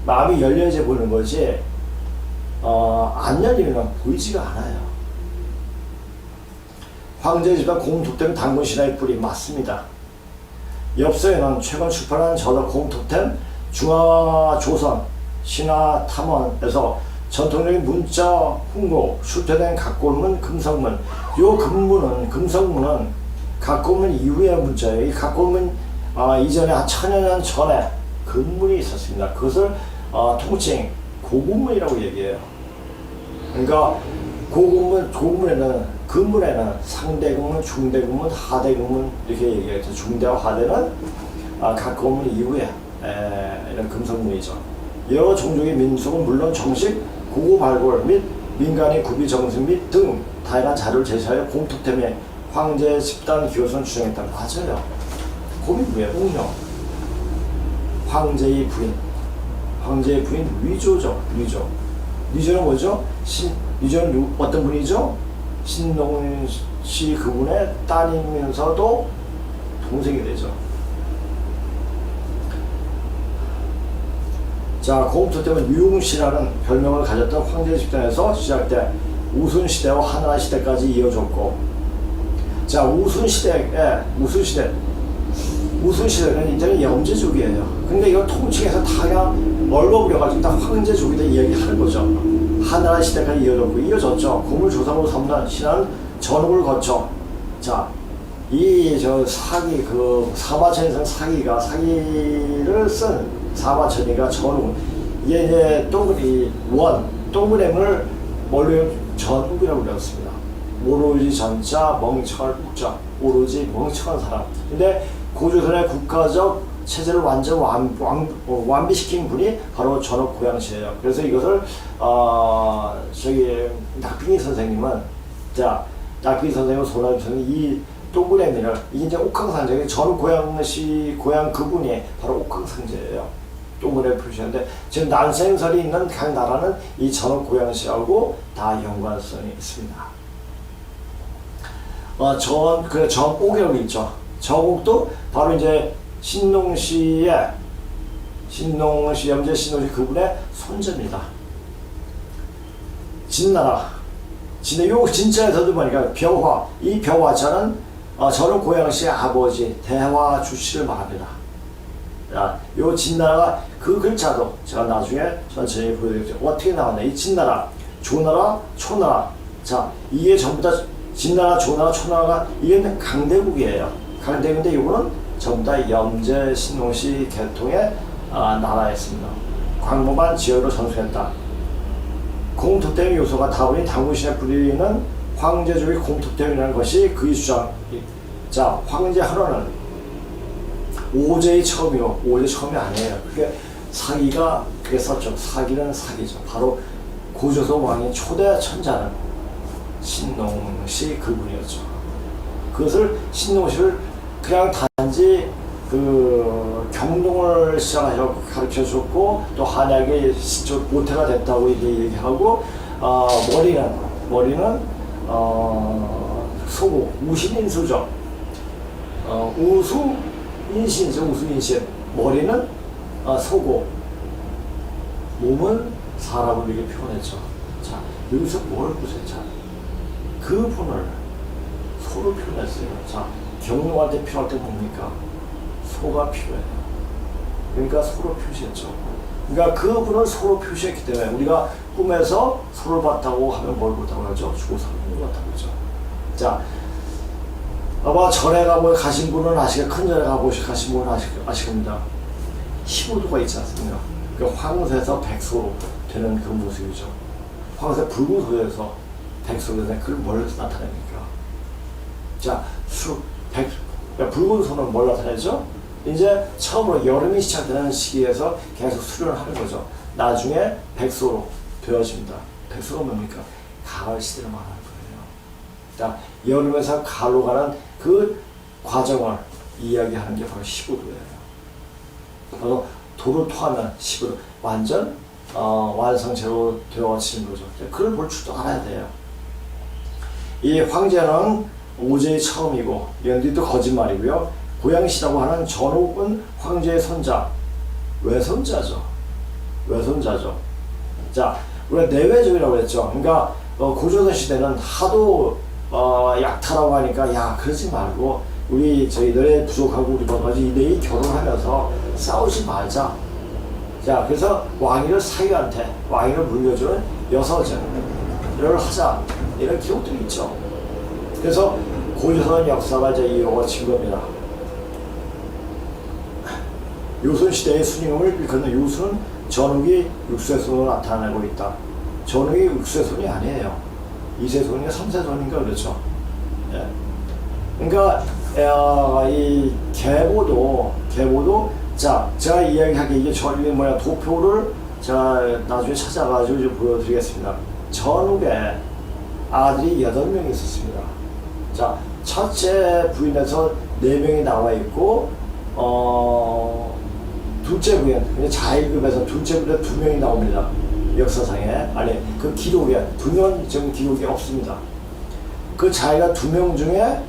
마음이 열려져 보는 거지 안 열리면 보이지가 않아요. 황제 집안 공토템 당군 신화의 뿌리 맞습니다. 엽서에는 최근 출판한 저서 공토템 중화조선 신화 탐원에서 전통적인 문자 훈고 수표된 각골문 금성문, 요 금문은 금성문은 각골문 이후의 문자예요. 이 각골문 이전에 한 1000여 년 전에 금문이 있었습니다. 그것을 통칭 고금문이라고 얘기해요. 그러니까 고금문에는 금문에는 상대금문, 중대금문, 하대금문 이렇게 얘기하죠. 중대와 하대는 각골문 이후에 이런 금성문이죠. 여러 종족의 민속은 물론 정식 고고 발굴 및 민간의 구비 정승 및 등 다양한 자료를 제시하여 공토템에 황제 집단 기호선 주장했다. 맞아요. 곰이 뭐예요? 웅녀. 황제의 부인. 황제의 부인 위조죠. 위조. 위조는 뭐죠? 위조는 어떤 분이죠? 신동시 그분의 딸이면서도 동생이 되죠. 자, 공토템은 유웅시라는 별명을 가졌던 황제 집단에서 시작돼 우순시대와 한나라시대까지 이어졌고, 자, 우순시대는 이제는 영제족이에요. 근데 이거 통칭해서 다 그냥 얼버무려가지고 다 황제족이다 이야기하는 거죠. 한나라시대까지 이어졌죠. 고물조선으로 삼는 신하는 전국을 거쳐, 자, 사기, 사마천에서 사기를 쓴 사마천이가 전국, 이게 이제 동그라미를 뭘로 전국이라고 그랬습니다. 오로지 전자, 멍청한 국자, 오로지 멍청한 사람. 근데 고조선의 국가적 체제를 완전 완비시킨 분이 바로 전업 고양시예요. 그래서 이것을 낙빙이 선생님은, 자, 낙빙이 선생님은 소나비 선생님 이 동그라미를, 이게 이제 옥황상제, 전업 고양시 고향 그분이 바로 옥황상제예요. 동그라미 표시하는데 지금 난생설이 있는 각 나라는 이 전업 고양시하고 다 연관성이 있습니다. 전옥이라고 있죠. 전옥도 바로 이제 염제 신농시 그분의 손자입니다. 진나라. 요 진짜에서도 보니까 벼화, 이 벼화자는 전업 고양시의 아버지 대화 주씨를 말합니다. 자, 요 진나라가 그 글자도 제가 나중에 천천히 보여드릴게요. 어떻게 나왔나? 이 진나라, 조나라, 초나라. 자, 이게 전부 다 진나라, 조나라, 초나라가 이게 강대국이에요. 강대국인데 요거는 전부 다 염제 신농시 계통의 나라였습니다. 광범한 지역으로 전수했다. 공토템 요소가 다분히 당군신에 뿌리는 황제족의 공토템이라는 것이 그의 주장. 자, 황제 한원은 오제의 처음이요. 오제 처음이 아니에요. 그게 사기가, 그게 썼죠. 사기는 사기죠. 바로 고조선 왕의 초대 천자는 신농시 그분이었죠. 그것을 신농시를 그냥 단지 경동을 시작하셔서 가르쳐 줬고, 또 한약의 모태가 됐다고 얘기하고, 머리는 소고, 우신인수죠. 우수인신이죠. 우수인신. 머리는 소고, 몸은 사람을 이렇게 표현했죠. 자, 여기서 뭘 보세요. 자, 그분을 소로 표현했어요. 자, 경동할 때 필요할 때 뭡니까? 소가 필요해요. 그러니까 소로 표시했죠. 그러니까 그분을 소로 표시했기 때문에 우리가 꿈에서 소를 봤다고 하면 뭘 봤다고 하죠? 조상을 봤다고 하죠. 자, 아마 절에 가신 분은 큰 절에 가신 분은 아시겁니다. 15도가 있지 않습니까? 그 황새에서 백소로 되는 그 모습이죠. 황새 붉은 소에서 백소로 되는 그걸 뭘 나타냅니까? 자, 그러니까 붉은 소는 뭘 나타내죠? 이제 처음으로 여름이 시작되는 시기에서 계속 수련을 하는 거죠. 나중에 백소로 되어집니다. 백소가 뭡니까? 가을 시대를 말하는 거예요. 자, 여름에서 가을로 가는 그 과정을 이야기하는 게 바로 15도예요. 바로 도를 토하면 15도. 완전 완성체로 되어지는 거죠. 그걸 볼 줄도 알아야 돼요. 이 황제는 오제의 처음이고, 연디도 거짓말이고요. 고양시라고 하는 전옥은 황제의 손자, 외손자죠. 자, 우리가 내외적이라고 했죠. 그러니까 고조선 시대는 하도 약탈하고 하니까 야 그러지 말고 우리 저희들의 부족하고 우리 뭐가지 이대이 결혼하면서 싸우지 말자. 자 그래서 왕위를 사위한테 왕위를 물려주는 여서전을 하자 이런 기록들이 있죠. 그래서 고조선 역사가 이제 이루어진 겁니다. 요순 시대의 순임금을 일컫는 요순은 전욱이 육세손으로 나타나고 있다. 전욱이 육세손이 아니에요. 2세손인가 3세손인가 그렇죠. 예. 그러니까 이 계보도 자 제가 이야기하기 이게 도표를 제가 나중에 찾아가지고 좀 보여드리겠습니다. 전욱에 아들이 8명이 있었습니다. 자 첫째 부인에서 4명이 나와 있고 둘째 부인 자일급에서 둘째 부인에 2명이 나옵니다. 역사상에 아니 그 기록에 2명 지금 기록이 없습니다. 그 자기가 2명 중에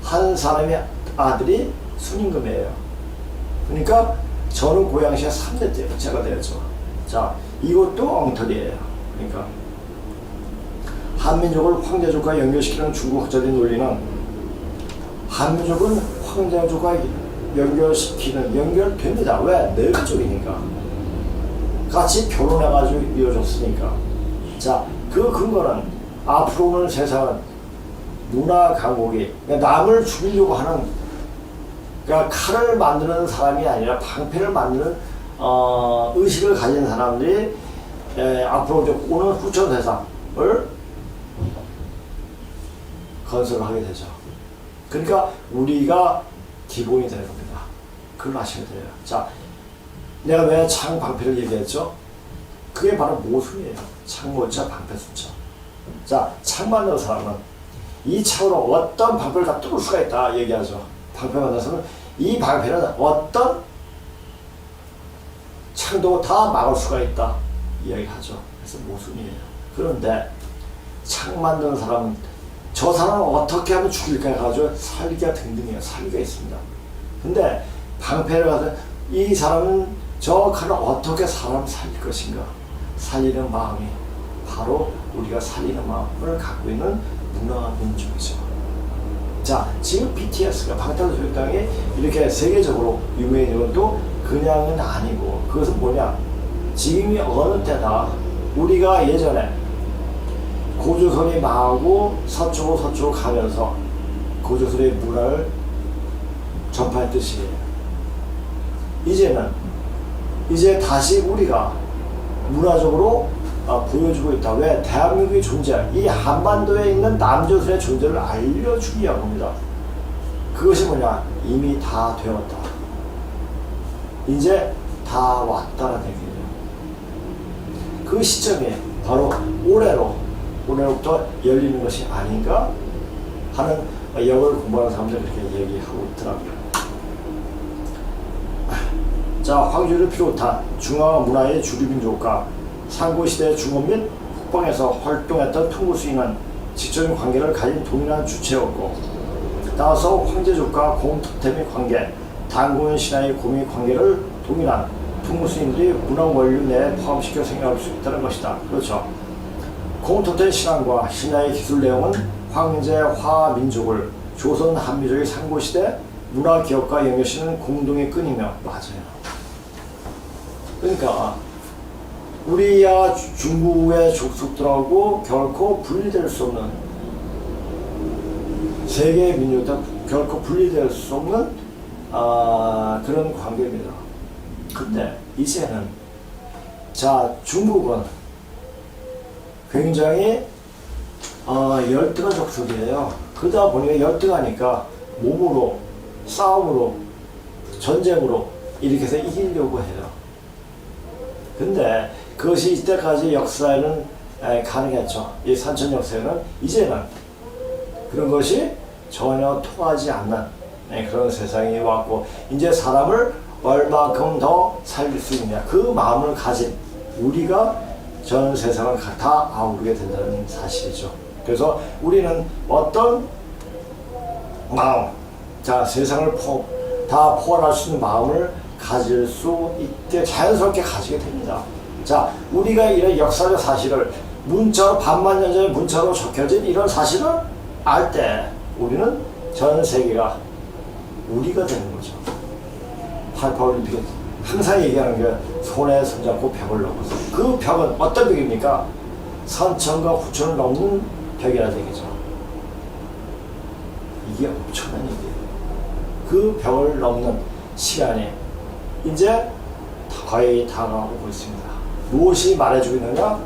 한 사람의 아들이 순임금이에요. 그러니까 저는 고양시가 3대 때가 되었죠. 자 이것도 엉터리예요. 그러니까 한민족을 황제족과 연결시키는 중국 학자들의 논리는 한민족은 황제족과 연결됩니다. 왜? 내외적이니까. 같이 결혼해가지고 이루어졌으니까. 자, 그 근거는 앞으로는 세상은 문화 강국이 그러니까 남을 죽이려고 하는 그러니까 칼을 만드는 사람이 아니라 방패를 만드는 의식을 가진 사람들이 앞으로 오는 후천 세상을 건설하게 되죠. 그러니까 우리가 기본이 되는 겁니다. 그걸 아셔야 돼요. 자, 내가 왜 창 방패를 얘기했죠? 그게 바로 모순이에요. 창모자 방패 숫자. 자, 창 만드는 사람은 이 창으로 어떤 방패를 다 뚫을 수가 있다 얘기하죠. 방패 만들어서는 이 방패는 어떤 창도 다 막을 수가 있다 이야기하죠. 그래서 모순이에요. 그런데 창 만드는 사람은 저 사람을 어떻게 하면 죽일까 해가지고 살기가 등등해요. 살기가 있습니다. 근데 방패를 가서 이 사람은 저 칼을 어떻게 사람 살릴 것인가 살리는 마음이 바로 우리가 살리는 마음을 갖고 있는 문화 민족이죠. 자 지금 BTS가 방탄소년단이 이렇게 세계적으로 유명해진 것도 그냥은 아니고 그것은 뭐냐 지금이 어느 때나 우리가 예전에 고조선이 망하고 서쪽으로 가면서 고조선의 문화를 전파했듯이 이제 다시 우리가 문화적으로 보여주고 있다. 왜? 대한민국의 존재, 이 한반도에 있는 남조선의 존재를 알려주기 위한 겁니다. 그것이 뭐냐? 이미 다 되었다. 이제 다 왔다는 얘기예요. 그 시점이 바로 올해로부터 열리는 것이 아닌가 하는 역을 공부하는 사람들이 그렇게 얘기하고 있더라고요. 자, 황제를 비롯한 중화 문화의 주류민족과 상고시대 중업 및 북방에서 활동했던 통구수인은 직접적인 관계를 가진 동일한 주체였고 따라서 황제족과 공토템의 관계, 단군 신화의 고미 관계를 동일한 통구수인들이 문화 원류 내에 포함시켜 생각할 수 있다는 것이다. 그렇죠. 공토템 신앙과 신화의 기술 내용은 황제화 민족을 조선 한민족의 상고시대 문화 기업과 연결시키는 공동의 끈이며 맞아요. 그러니까 우리야 중국의 족속들하고 결코 분리될 수 없는 세계 민족과 결코 분리될 수 없는 그런 관계입니다. 근데 이제는 자 중국은 굉장히 열등한 족속이에요. 그러다 보니까 열등하니까 몸으로 싸움으로 전쟁으로 이렇게 해서 이기려고 해요. 근데 그것이 이때까지 역사에는 가능했죠. 이 산천 역사에는 이제는 그런 것이 전혀 통하지 않는 그런 세상이 왔고 이제 사람을 얼마큼 더 살릴 수 있냐 그 마음을 가진 우리가 전 세상을 다 아우르게 된다는 사실이죠. 그래서 우리는 어떤 마음, 자 세상을 다 포괄할 수 있는 마음을 가질 수 있게 자연스럽게 가지게 됩니다. 자, 우리가 이런 역사적 사실을 문자로 반만 년 전에 문자로 적혀진 이런 사실을 알 때 우리는 전 세계가 우리가 되는 거죠. 88올림픽은 항상 얘기하는 게 손에 손잡고 벽을 넘어서 그 벽은 어떤 벽입니까? 선천과 후천을 넘는 벽이라 되겠죠. 이게 엄청난 얘기예요. 그 벽을 넘는 시간이 이제 거의 다가오고 있습니다. 무엇이 말해주고 있느냐?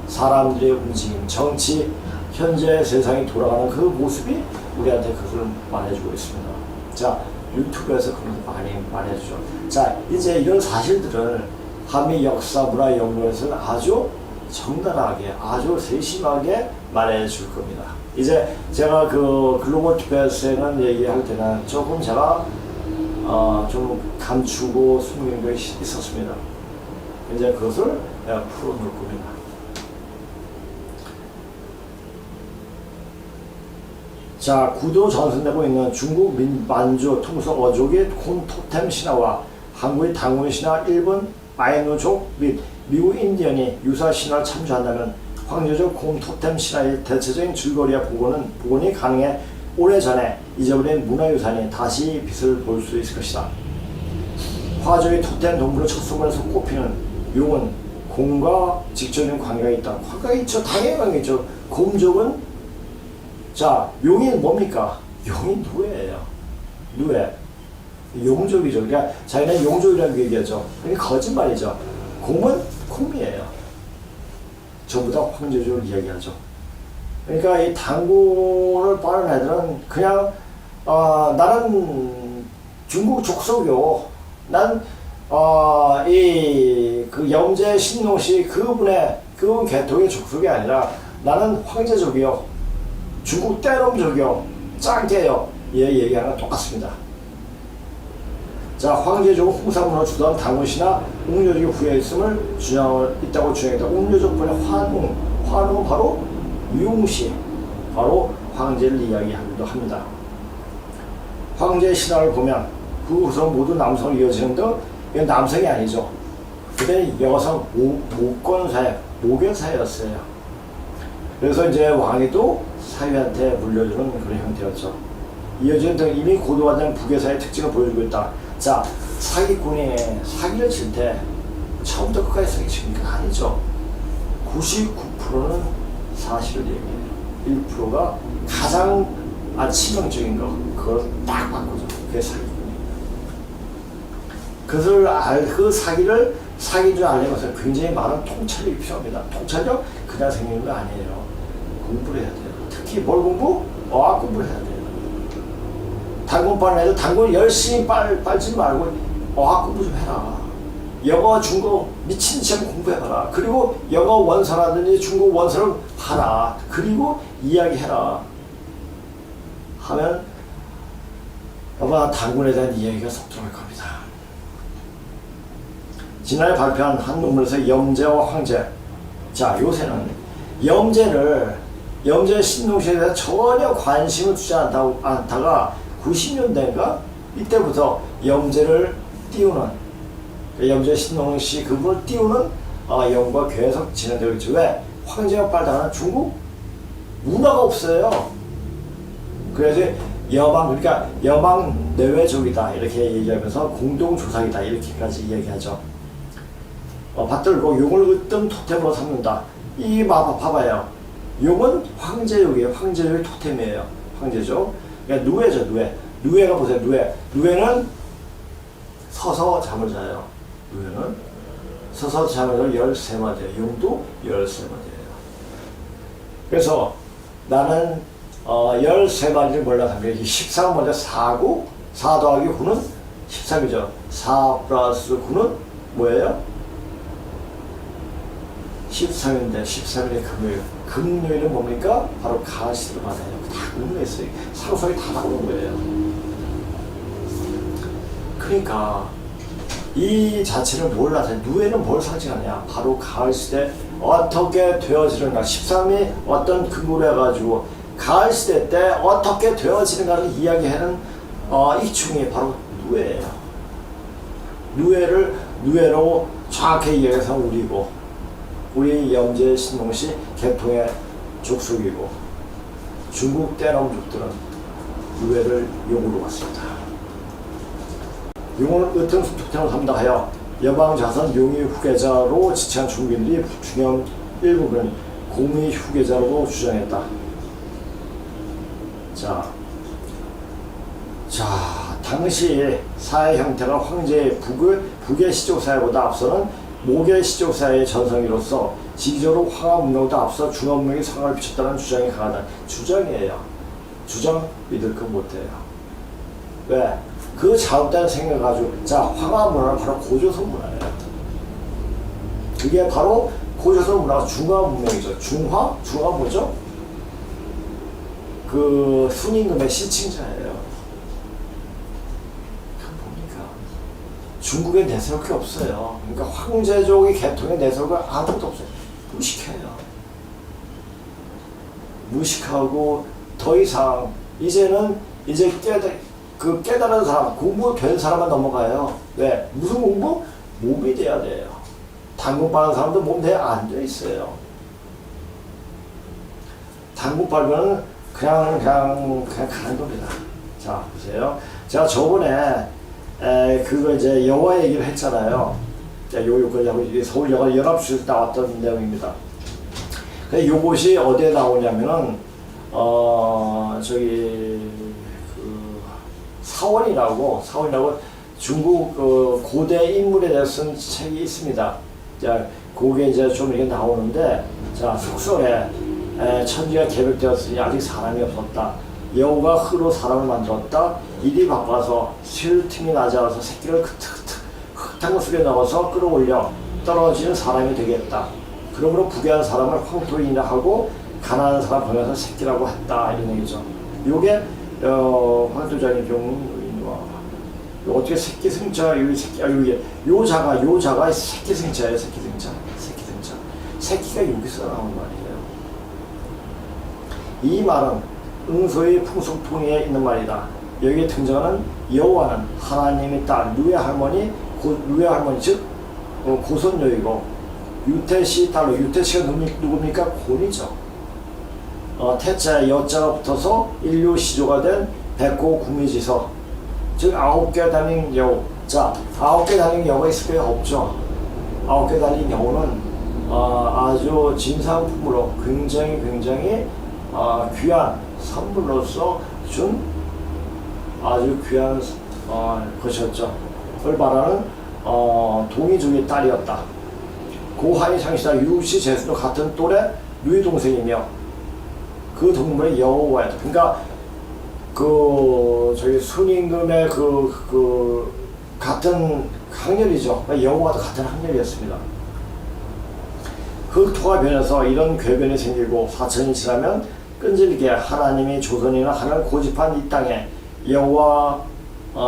사람들의 움직임, 정치, 현재 세상이 돌아가는 그 모습이 우리한테 그걸 말해주고 있습니다. 자, 유튜브에서 그런 거 많이 말해주죠. 자, 이제 이런 사실들을 한미 역사 문화 연구에서는 아주 적나라하게, 아주 세심하게 말해줄 겁니다. 이제 제가 그 글로벌 티베트에는 얘기할 때는 조금 제가 좀 감추고 숨긴 게 있었습니다. 이제 그것을 내가 풀어놓을 겁니다. 자, 구도 전승되고 있는 중국 만주 통속 어족의 콘토템 신화와 한국의 당군 신화, 일본 아이누족 및 미국 인디언이 유사 신화를 참조한다면 황제족 콘토템 신화의 대체적인 줄거리와 복원이 가능해 오래전에 잊어버린 문화유산이 다시 빛을 볼 수 있을 것이다. 화족의 토템 동물의 첫 소문에서 꼽히는 용은 곰과 직접적인 관계가 있다. 관계가 있죠. 당연히 관계가 있죠. 곰족은 자, 용이 뭡니까? 용이 누에예요. 누에. 용족이죠. 그러니까 자기는 용족이라고 얘기하죠. 그러니까 거짓말이죠. 곰은 곰이에요. 전부 다 황제족을 이야기하죠. 그러니까 이 당군을 빠른 애들은 그냥 나는 중국 족속이요. 난 그 염제 신농씨 그분의 그 계통의 족속이 아니라 나는 황제족이요. 중국 때놈족이요. 짱개요. 얘 얘기하는 건 똑같습니다. 자, 황제족은 홍사문을 주던 당군씨나 웅료족이 후에 있음을 있다고 주장했다. 웅료족분의 환웅은 바로 유웅씨, 바로 황제를 이야기하기도 합니다. 황제 신화를 보면 그 후손 모두 남성을 이어지는 등 이건 남성이 아니죠. 그때 여성 모권사회, 모견사회였어요. 그래서 이제 왕이 또 사위한테 물려주는 그런 형태였죠. 이어지는 등 이미 고도화된 북의사의 특징을 보여주고 있다. 자, 사기꾼이 사기를 칠 때 처음부터 끝까지 사기칩니까? 아니죠. 99%는 사실을 얘기해요. 1%가 가장 치명적인 거, 그걸 딱 바꾸죠. 그게 사기꾼이에요. 그 사기를 사기인 줄 알려면 굉장히 많은 통찰력이 필요합니다. 통찰력 그냥 생기는 거 아니에요. 공부를 해야 돼요. 특히 뭘 공부? 어학 공부를 해야 돼요. 당군 빠는 애들 당군 열심히 빨지 말고 어학 공부 좀 해라. 영어, 중국 미친 듯이 공부해봐라. 그리고 영어 원서라든지 중국 원서를 봐라. 그리고 이야기해라. 하면 아마 당군에 대한 이야기가 속도할 겁니다. 지난해 발표한 한 논문에서 염제와 황제. 자, 요새는 염제 신농시에 대해서 전혀 관심을 주지 않다가 90년대인가 이때부터 염제를 띄우는 염제 신농시 그분을 띄우는 연구가 계속 진행되고 있죠. 왜? 황제가 빨다가는 중국 문화가 없어요. 그래서 그러니까 여망 내외족이다 이렇게 얘기하면서 공동조상이다 이렇게까지 이야기하죠. 받들고 용을 으뜸 토템으로 삼는다. 이 봐봐요. 용은 황제족이에요. 황제족의 토템이에요. 황제족. 그러니까 누에죠. 누에가 보세요. 누에는 서서 잠을 자요. 누에는 서서 잠을 자요. 13마디예요. 용도 13마디예요. 그래서 나는 13마디를 몰라서는 13은 먼저 4고 4 더하기 9는 13이죠. 4 플러스 9는 뭐예요? 13인데 13일의 금요일. 금요일은 뭡니까? 바로 가을시를 받아요. 다 의미했어요. 상속이 다 나오는 거예요. 그러니까 이 자체를 몰라서 누에는 뭘 상징하냐? 바로 가을시대 어떻게 되어지는가? 13이 어떤 근거로 해가지고 가을시대 때 어떻게 되어지는가를 이야기하는 이 중이 바로 누에예요. 누에로 정확히 이해해서 우리고 우리 염제 신동시 개통의 족속이고 중국 떼놈족들은 유해를 용으로 왔습니다. 용은 으뜸숙택을 삼다하여 여방자선 용의 후계자로 지칭한 중국인들이 중요한 일부분 공의 후계자로 주장했다. 자, 당시 사회 형태가 황제의 북의 시족사회보다 앞서는 목의 시족사회의 전성기로서 지리적으로 황하 문명보다 앞서 중화 문명이 성을 비쳤다는 주장이 강하다. 주장이에요. 주장 믿을 건 못해요. 왜? 그 잘못된 생각을 가지고 황하 문화는 바로 고조선 문화예요. 그게 바로 고조선 문화가 중화 문명이죠. 중화 뭐죠? 그 순임금의 시칭자예요. 중국에 내세울 게 없어요. 그러니까 황제족이 개통에 내세울 거 아무것도 없어요. 무식하고 더 이상 이제는 깨달은 사람, 공부된 사람만 넘어가요. 왜? 무슨 공부? 몸이 돼야 돼요. 당국 받는 사람도 몸 돼야 안 돼 있어요. 당국 받으면 그냥 가는 겁니다. 자, 보세요. 제가 저번에 그거 이제 영화 얘기를 했잖아요. 서울 영화 연합주에서 나왔던 내용입니다. 근데 요것이 어디에 나오냐면은 사원이라고 중국 고대 인물에 대해서 쓴 책이 있습니다. 자, 그게 이제 좀 이렇게 나오는데, 자, 속설에 천지가 계획되었으니 아직 사람이 없었다. 여호가 흙으로 사람을 만들었다. 일이 바빠서 쉴 틈이 나지 않아서 새끼를 흙탕 속에 넣어서 끌어올려 떨어지는 사람이 되겠다. 그러므로 부귀한 사람을 황토에 인하하고 가난한 사람 보면서 새끼라고 했다. 이런 얘기죠. 요게 황토자의 경우와 어떻게 새끼 승자 요 자가 새끼 승자예요. 새끼가 여기서 나온 말이에요. 이 말은 응소의 풍속통에 있는 말이다. 여기에 등장하는 여호와는 하나님의 딸 루의 할머니 즉 고손녀이고 유태씨 딸로, 유태씨가 누굽니까? 곤이죠. 태자에 여자가 붙어서 인류 시조가 된 백호 구미지서, 즉 9개 달린 여우. 자, 9개 달린 여우가 있을까요? 없죠. 9개 달린 여우는 아주 진상품으로 굉장히 귀한 선물로서 준 아주 귀한 것이었죠. 그걸 말하는 동이족의 딸이었다. 고하이 상시다 유씨 제수도 같은 또래 누이 동생이며 그 동물의 여호와였다. 그러니까 순임금의 같은 학렬이죠. 여호와도 같은 학렬이었습니다. 흑토가 변해서 이런 궤변이 생기고 4천이 지나면 끈질기게 하나님이 조선이나 하늘 고집한 이 땅에 여호와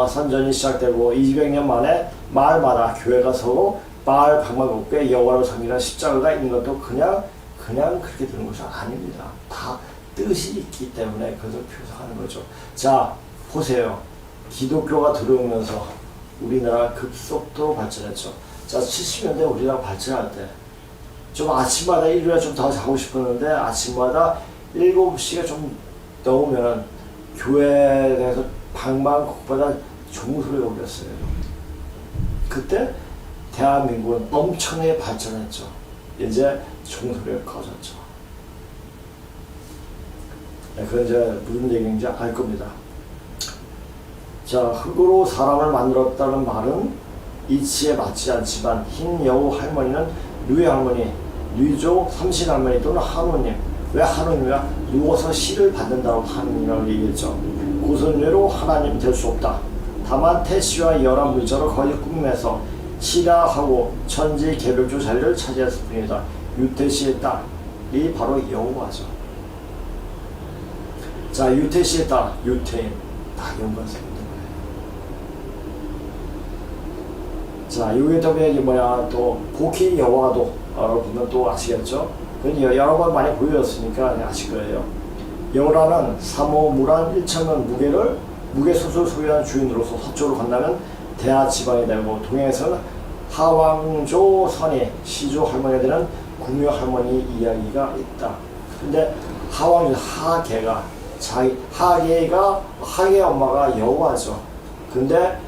선전이 시작되고 200년 만에 마을마다 교회가 서고 마을 방방곡곡에 여호와를 섬기는 십자가가 있는 것도 그냥 그렇게 되는 것이 아닙니다. 다 뜻이 있기 때문에 그것을 표상하는 거죠. 자, 보세요. 기독교가 들어오면서 우리나라 급속도로 발전했죠. 자, 70년대 우리나라 발전할 때 좀 아침마다 일요일에 좀 더 자고 싶었는데 아침마다 7시가 좀 넘으면 교회에 대해서 방방곡곡마다 종소리가 울렸어요. 그때 대한민국은 엄청나게 발전했죠. 이제 종소리가 커졌죠. 그건 이제 무슨 얘기인지 알 겁니다. 자, 흙으로 사람을 만들었다는 말은 이치에 맞지 않지만 흰 여우 할머니는 누의 할머니, 누이조 삼신 할머니 또는 한우님. 왜 한우님이야? 누워서 씨를 받는다고 한우님이라고 얘기했죠. 고선녀로 하나님 될 수 없다. 다만 태씨와 열한 물자로 거의 꿈에서 시라하고 천지 개별조 자리를 차지했을 뿐이다. 유태씨의 딸이 바로 여호와죠. 자, 유태씨의 딸, 유태인 다 연관성이 있는 거예요. 자, 여기 때문에 또 복희 여호와도 여러분은 또 아시겠죠? 여러 번 많이 보여줬으니까 아실 거예요. 여호라는 삼호 무란 1천원 무게 소설 소유한 주인으로서 서쪽으로 건너면 대하 지방이 되고 동해에서는 하왕조 선이 시조 할머니가 되는 구묘 할머니 이야기가 있다. 근데 하왕 하계가 하계 엄마가 여호와죠. 근데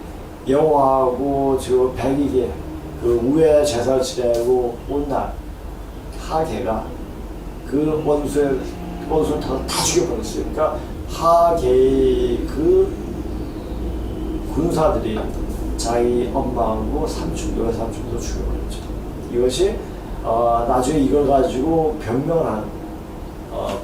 여호와하고 저 백익이 그 우회 제사 지내고 온 날 하계가 그 원수를 다 죽여버렸어요. 그러니까 하계의 그 군사들이 자기 엄마하고 외삼촌도 죽여버렸죠. 이것이 나중에 이걸 가지고 변명을 한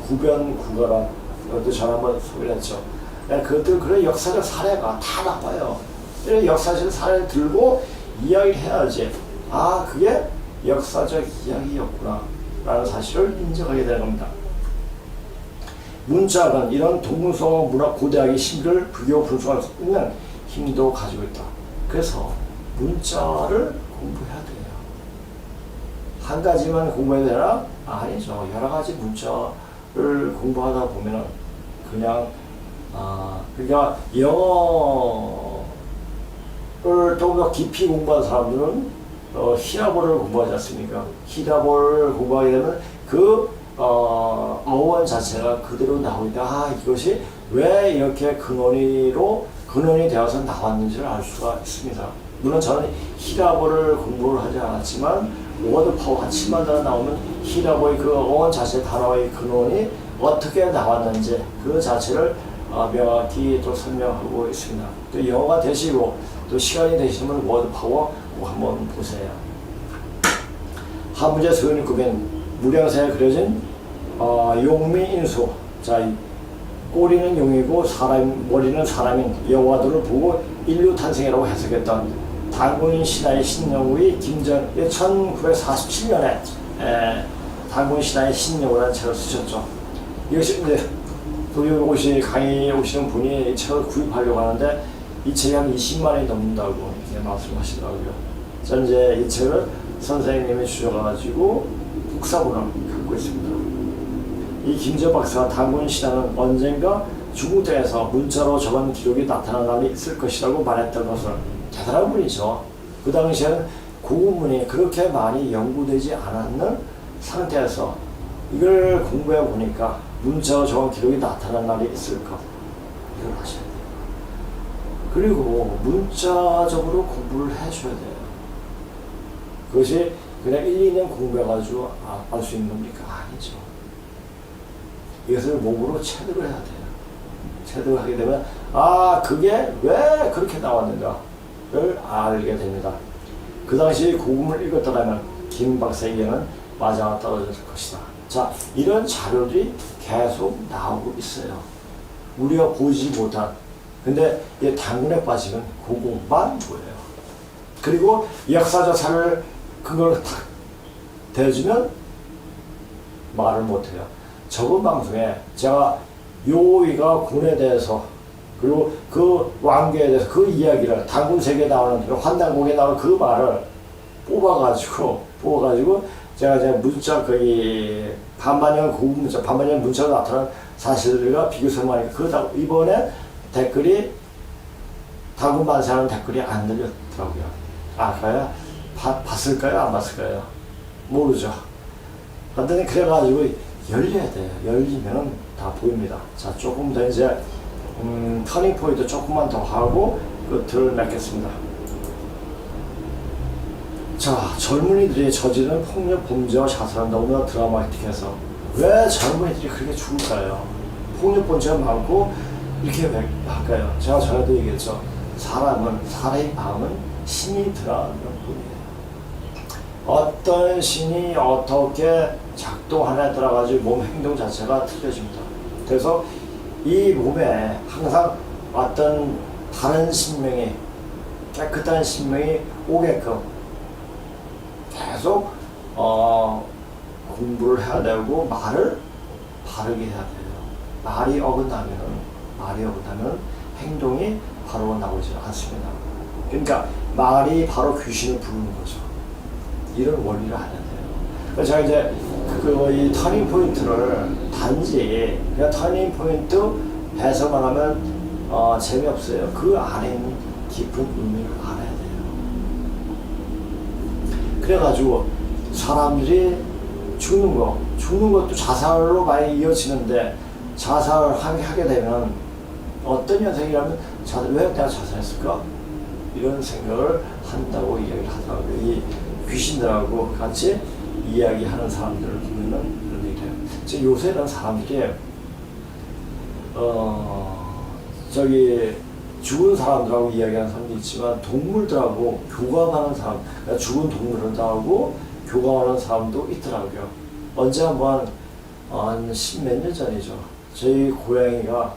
구변구가란 이것도 전 한번 소개를 했죠. 그것들 그런 역사적 사례가 다 나와요. 이런 역사적 사례를 들고 이야기를 해야지 그게 역사적 이야기였구나 라는 사실을 인정하게 되는 겁니다. 문자는 이런 동문서 문화 고대학의 신비를 불교 분석할 수 있는 힘도 가지고 있다. 그래서 문자를 공부해야 돼요. 한 가지만 공부해야 되나? 아니죠. 여러 가지 문자를 공부하다 보면은 그냥 그러니까 영어를 좀 더 깊이 공부한 사람들은 히라보를 공부하지 않습니까? 히라보를 공부하게 되면 그 어원 자체가 그대로 나오니까 이것이 왜 이렇게 근원이 되어서 나왔는지를 알 수가 있습니다. 물론 저는 히라보를 공부를 하지 않았지만 워드 파워 한 7만 단어 나오면 히라보의 그 어원 자체 단어의 근원이 어떻게 나왔는지 그 자체를 명확히 또 설명하고 있습니다. 또 영어가 되시고 또 시간이 되시면 워드 파워 한번 보세요. 한문제 서연입구변 무량사에 그려진 용미인수. 자, 꼬리는 용이고 머리는 사람인 여호와도를 보고 인류 탄생이라고 해석했던 단군 신하의 신여우의 김전 1947년에 단군 신하의 신여우라는 책을 쓰셨죠. 이것이 이제 여기 강의 오시는 분이 이 책을 구입하려고 하는데 이 책이 한 20만 원이 넘는다고 이렇게 말씀하시더라고요. 저는 이제 이 책을 선생님이 주셔가지고 국사본을 갖고 있습니다. 이 김전 박사가 단군 신하는 언젠가 중국 땅에서 문자로 적은 기록이 나타난 날이 있을 것이라고 말했던 것은 대단한 분이죠. 그 당시에는 고구문이 그렇게 많이 연구되지 않았는 상태에서 이걸 공부해 보니까 문자로 적은 기록이 나타난 날이 있을 것. 이걸 하셔야 돼요. 그리고 문자적으로 공부를 해줘야 돼요. 그것이 그냥 1, 2년 공부해가지고 알 수 있는 겁니까? 아니죠. 이것을 몸으로 체득을 해야 돼요. 체득을 하게 되면 그게 왜 그렇게 나왔는가를 알게 됩니다. 그 당시 고금을 읽었더라면 김 박사에게는 마자가 떨어질 것이다. 자, 이런 자료들이 계속 나오고 있어요. 우리가 보지 못한. 근데 이 당근에 빠지면 그것만 보여요. 그리고 역사적 사를 그걸 탁 대주면 말을 못해요. 저번 방송에 제가 요의가 군에 대해서 그리고 그 왕계에 대해서 그 이야기를 당군세계에 나오는 환단곡에 나오는 그 말을 뽑아가지고 제가 이제 문자 거의 반만년 고급 문자, 반만년 문자가 나타난 사실들과 비교 설명하니까 그 이번에 댓글이 당군 만세하는 댓글이 안 들렸더라고요. 그래요? 봤을까요? 안 봤을까요? 모르죠. 그랬더니 그래가지고 열려야 돼요. 열리면 다 보입니다. 자, 조금 더 이제 터닝 포인트 조금만 더 하고 끝을 맺겠습니다. 자, 젊은이들이 저지른 폭력 범죄와 자살은 너무나 드라마틱해서 왜 젊은이들이 그렇게 죽을까요? 폭력 범죄가 많고 이렇게 왜 할까요? 제가 전에도 얘기했죠. 사람의 마음은 신이 들어가는 뿐이에요. 어떤 신이 어떻게 작동하냐에 따라가지고 몸 행동 자체가 틀려집니다. 그래서 이 몸에 항상 어떤 다른 신명이, 깨끗한 신명이 오게끔 계속 공부를 해야 되고 말을 바르게 해야 돼요. 말이 어긋나면 행동이 바로 나오지 않습니다. 그러니까 말이 바로 귀신을 부르는 거죠. 이런 원리를 알아야 돼요. 그래서 제가 이제 이 터닝 포인트를 단지 그냥 터닝 포인트 해석만 하면 재미없어요. 그 안에 있는 깊은 의미를 알아야 돼요. 그래가지고 사람들이 죽는 것도 자살로 많이 이어지는데 자살을 하게 되면 어떤 현상이라면 왜 내가 자살했을까? 이런 생각을 한다고 이야기를 하더라고요. 이 귀신들하고 같이 이야기하는 사람들을 보면은 그런 얘기를 해요. 지금 요새는 사람들이 저기 죽은 사람들하고 이야기하는 사람도 있지만 동물들하고 교감하는 사람, 그러니까 죽은 동물들하고 교감하는 사람도 있더라고요. 언제 한번 한 십몇 년 전이죠. 저희 고양이가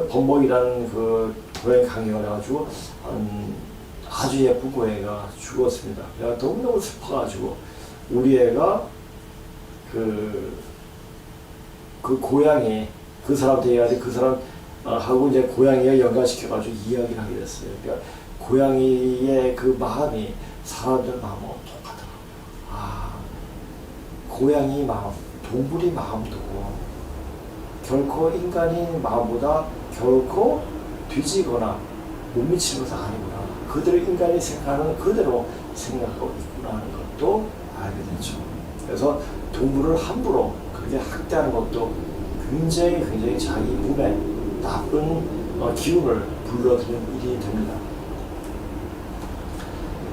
범벅이라는 그 고양이 강경을 해가지고 아주 예쁜 고양이가 죽었습니다. 내가 너무너무 슬퍼가지고 우리 애가 그 고양이 그 사람한테 얘기하지 그 사람 하고 이제 고양이가 연관시켜가지고 이야기를 하게 됐어요. 그러니까 고양이의 그 마음이 사람들 마음하고 똑같더라고요. 고양이 마음, 동물이 마음도 결코 인간의 마음보다 결코 뒤지거나 못 미치는 것은 아니구나. 그대로 인간이 생각하는 그대로 생각하고 있구나 하는 것도 알게 되죠. 그래서 동물을 함부로 그렇게 학대하는 것도 굉장히 자기 몸에 나쁜 기운을 불러들이는 일이 됩니다.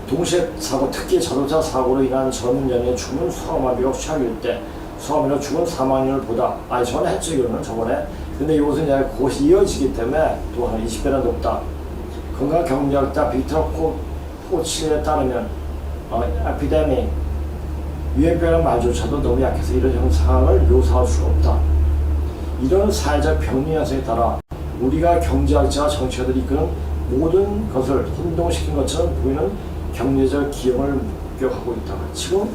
동시에 사고, 특히 자동차 사고로 인한 젊은 연예인 죽은 수학마비가 취약일 때 수학마비가 죽은 사망률을 보다 전에 했죠 이거는 저번에. 근데 이것은 이제 그것이 이어지기 때문에 또 한 20배나 높다. 건강경제학자 빅터 포치에 따르면 에피데믹 유행병이라는 말조차도 너무 약해서 이런 현상을 묘사할 수가 없다. 이런 사회적 병리 현상에 따라 우리가 경제학자와 정치가들이 이끄는 모든 것을 혼동시킨 것처럼 보이는 경제적 기형을 목격하고 있다. 지금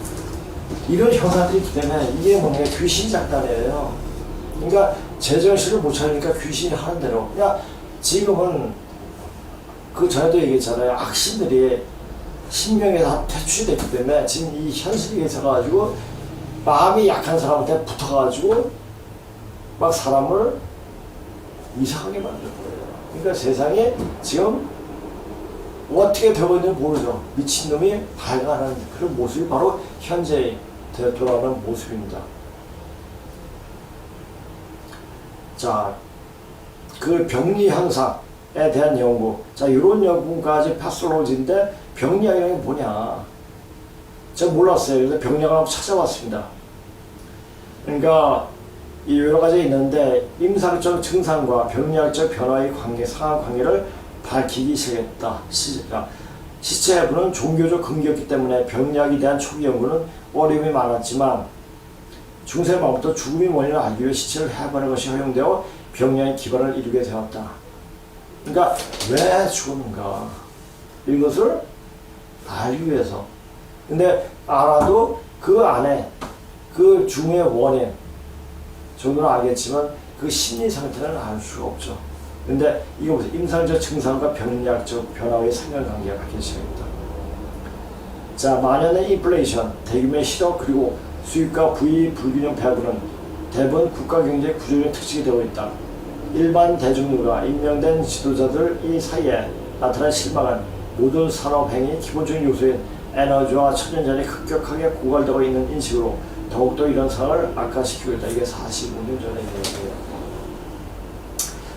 이런 현상들이 있기 때문에 이게 뭔가 귀신 작단이에요. 그러니까 제정신을 못 차리니까 귀신이 하는 대로. 지금은 그 전에도 얘기했잖아요. 악신들이 신명에 다 퇴출됐기 때문에 지금 이 현실에 있어가지고 마음이 약한 사람한테 붙어가지고 막 사람을 이상하게 만들어버려요. 그러니까 세상에 지금 어떻게 되고 있는지 모르죠. 미친놈이 발간하는 그런 모습이 바로 현재 돌아가는 모습입니다. 자, 그 병리 현상에 대한 연구. 자, 이런 연구까지 파솔로지인데 병리학이라는 게 뭐냐? 제가 몰랐어요. 그래서 병리학을 한번 찾아봤습니다. 그러니까 이 여러 가지 있는데 임상적 증상과 병리학적 변화의 관계, 상관관계를 밝히기 시작했다. 시체 해부는 종교적 근거였기 때문에 병리학에 대한 초기 연구는 어려움이 많았지만 중세 말부터 죽음의 원인을 알기 위해 시체를 해부하는 것이 허용되어 병리학의 기반을 이루게 되었다. 그러니까 왜 죽었는가 이것을 알기 위해서. 근데 알아도 그 안에 그 죽음의 원인 정도는 알겠지만 그 심리 상태는 알 수가 없죠. 근데 이거 보세요. 임상적 증상과 병리학적 변화의 상관관계가 밝혀지겠다. 자, 만연의 인플레이션, 대규모의 실업 그리고 수입과 부의 불균형 배분은 대부분 국가 경제 구조적인 특징이 되고 있다. 일반 대중들과 임명된 지도자들 이 사이에 나타난 실망은 모든 산업행위 기본적인 요소인 에너지와 천연자원이 급격하게 고갈되고 있는 인식으로 더욱더 이런 상황을 악화시키고 있다. 이게 45년 전의 얘기예요.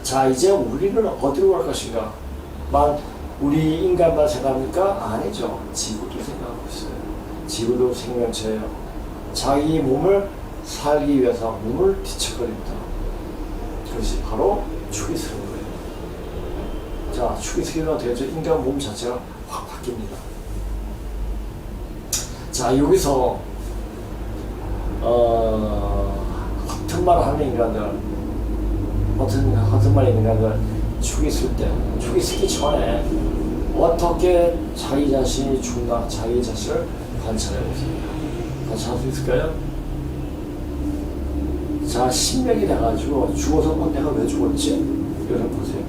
자, 이제 우리는 어디로 갈 것인가? 우리 인간만 생각합니까? 아니죠. 지구도 생각하고 있어요. 지구도 생명체예요. 자기 몸을 살기 위해서 몸을 뒤척거립니다. 그것이 바로 축이 쓰는 거예요. 자, 축이 쓰기는 어떻게 하죠? 인간 몸 자체가 확 바뀝니다. 자, 여기서 허튼 말 하는 인간들, 허튼 말 있는 인간들, 축이 쓸 때, 축이 쓰기 전에 어떻게 자기 자신이 죽나, 자기 자신을 관찰해 보세요. 관찰할 수 있을까요? 자, 신명이 돼가지고 죽어서 내가 왜 죽었지? 여러분 보세요.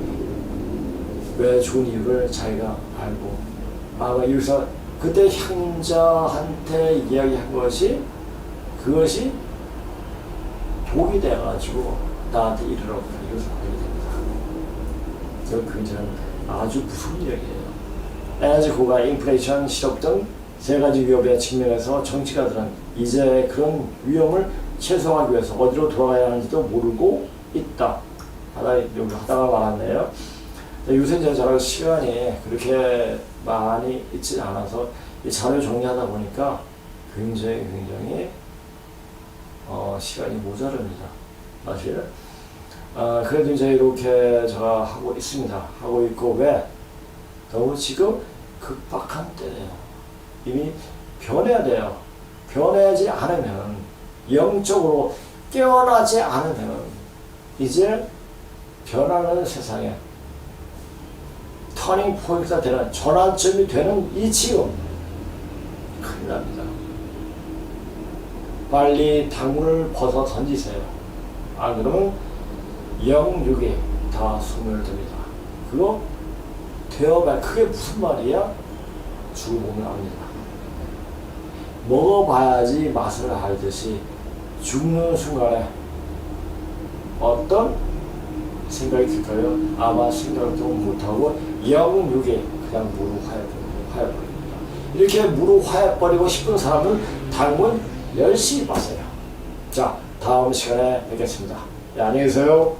왜 죽은 이유를 자기가 알고 아마 여기서 그때 형제한테 이야기한 것이 그것이 복이 돼가지고 나한테 이르러 이것을 알게 됩니다. 이건 굉장히 아주 무서운 이야기예요. 에너지 고가, 인플레이션, 실업 등 세 가지 위협에 직면해서 정치가들은 이제 그런 위험을 최소화하기 위해서 어디로 돌아가야 하는지도 모르고 있다. 하다가 말았네요. 요새 제가 시간이 그렇게 많이 있지 않아서 이 자료 정리하다 보니까 굉장히 시간이 모자랍니다. 사실. 그래도 이제 이렇게 제가 하고 있습니다. 하고 있고 왜? 너무 지금 급박한 때예요. 이미 변해야 돼요. 변하지 않으면 영적으로 깨어나지 않으면 이제 변하는 세상에 터닝 포인트가 되는 전환점이 되는 이 지금 큰일 납니다. 빨리 당문을 벗어 던지세요. 안 그러면 영육이 다 소멸됩니다. 그거 되어봐. 그게 무슨 말이야? 죽어보면 압니다. 먹어봐야지 맛을 알듯이 죽는 순간에 어떤 생각이 들까요? 아마 생각도 못하고 영육이 그냥 무로 화해버립니다. 이렇게 무로 화해버리고 싶은 사람은 당분 열심히 마세요. 자, 다음 시간에 뵙겠습니다. 네, 안녕히 계세요.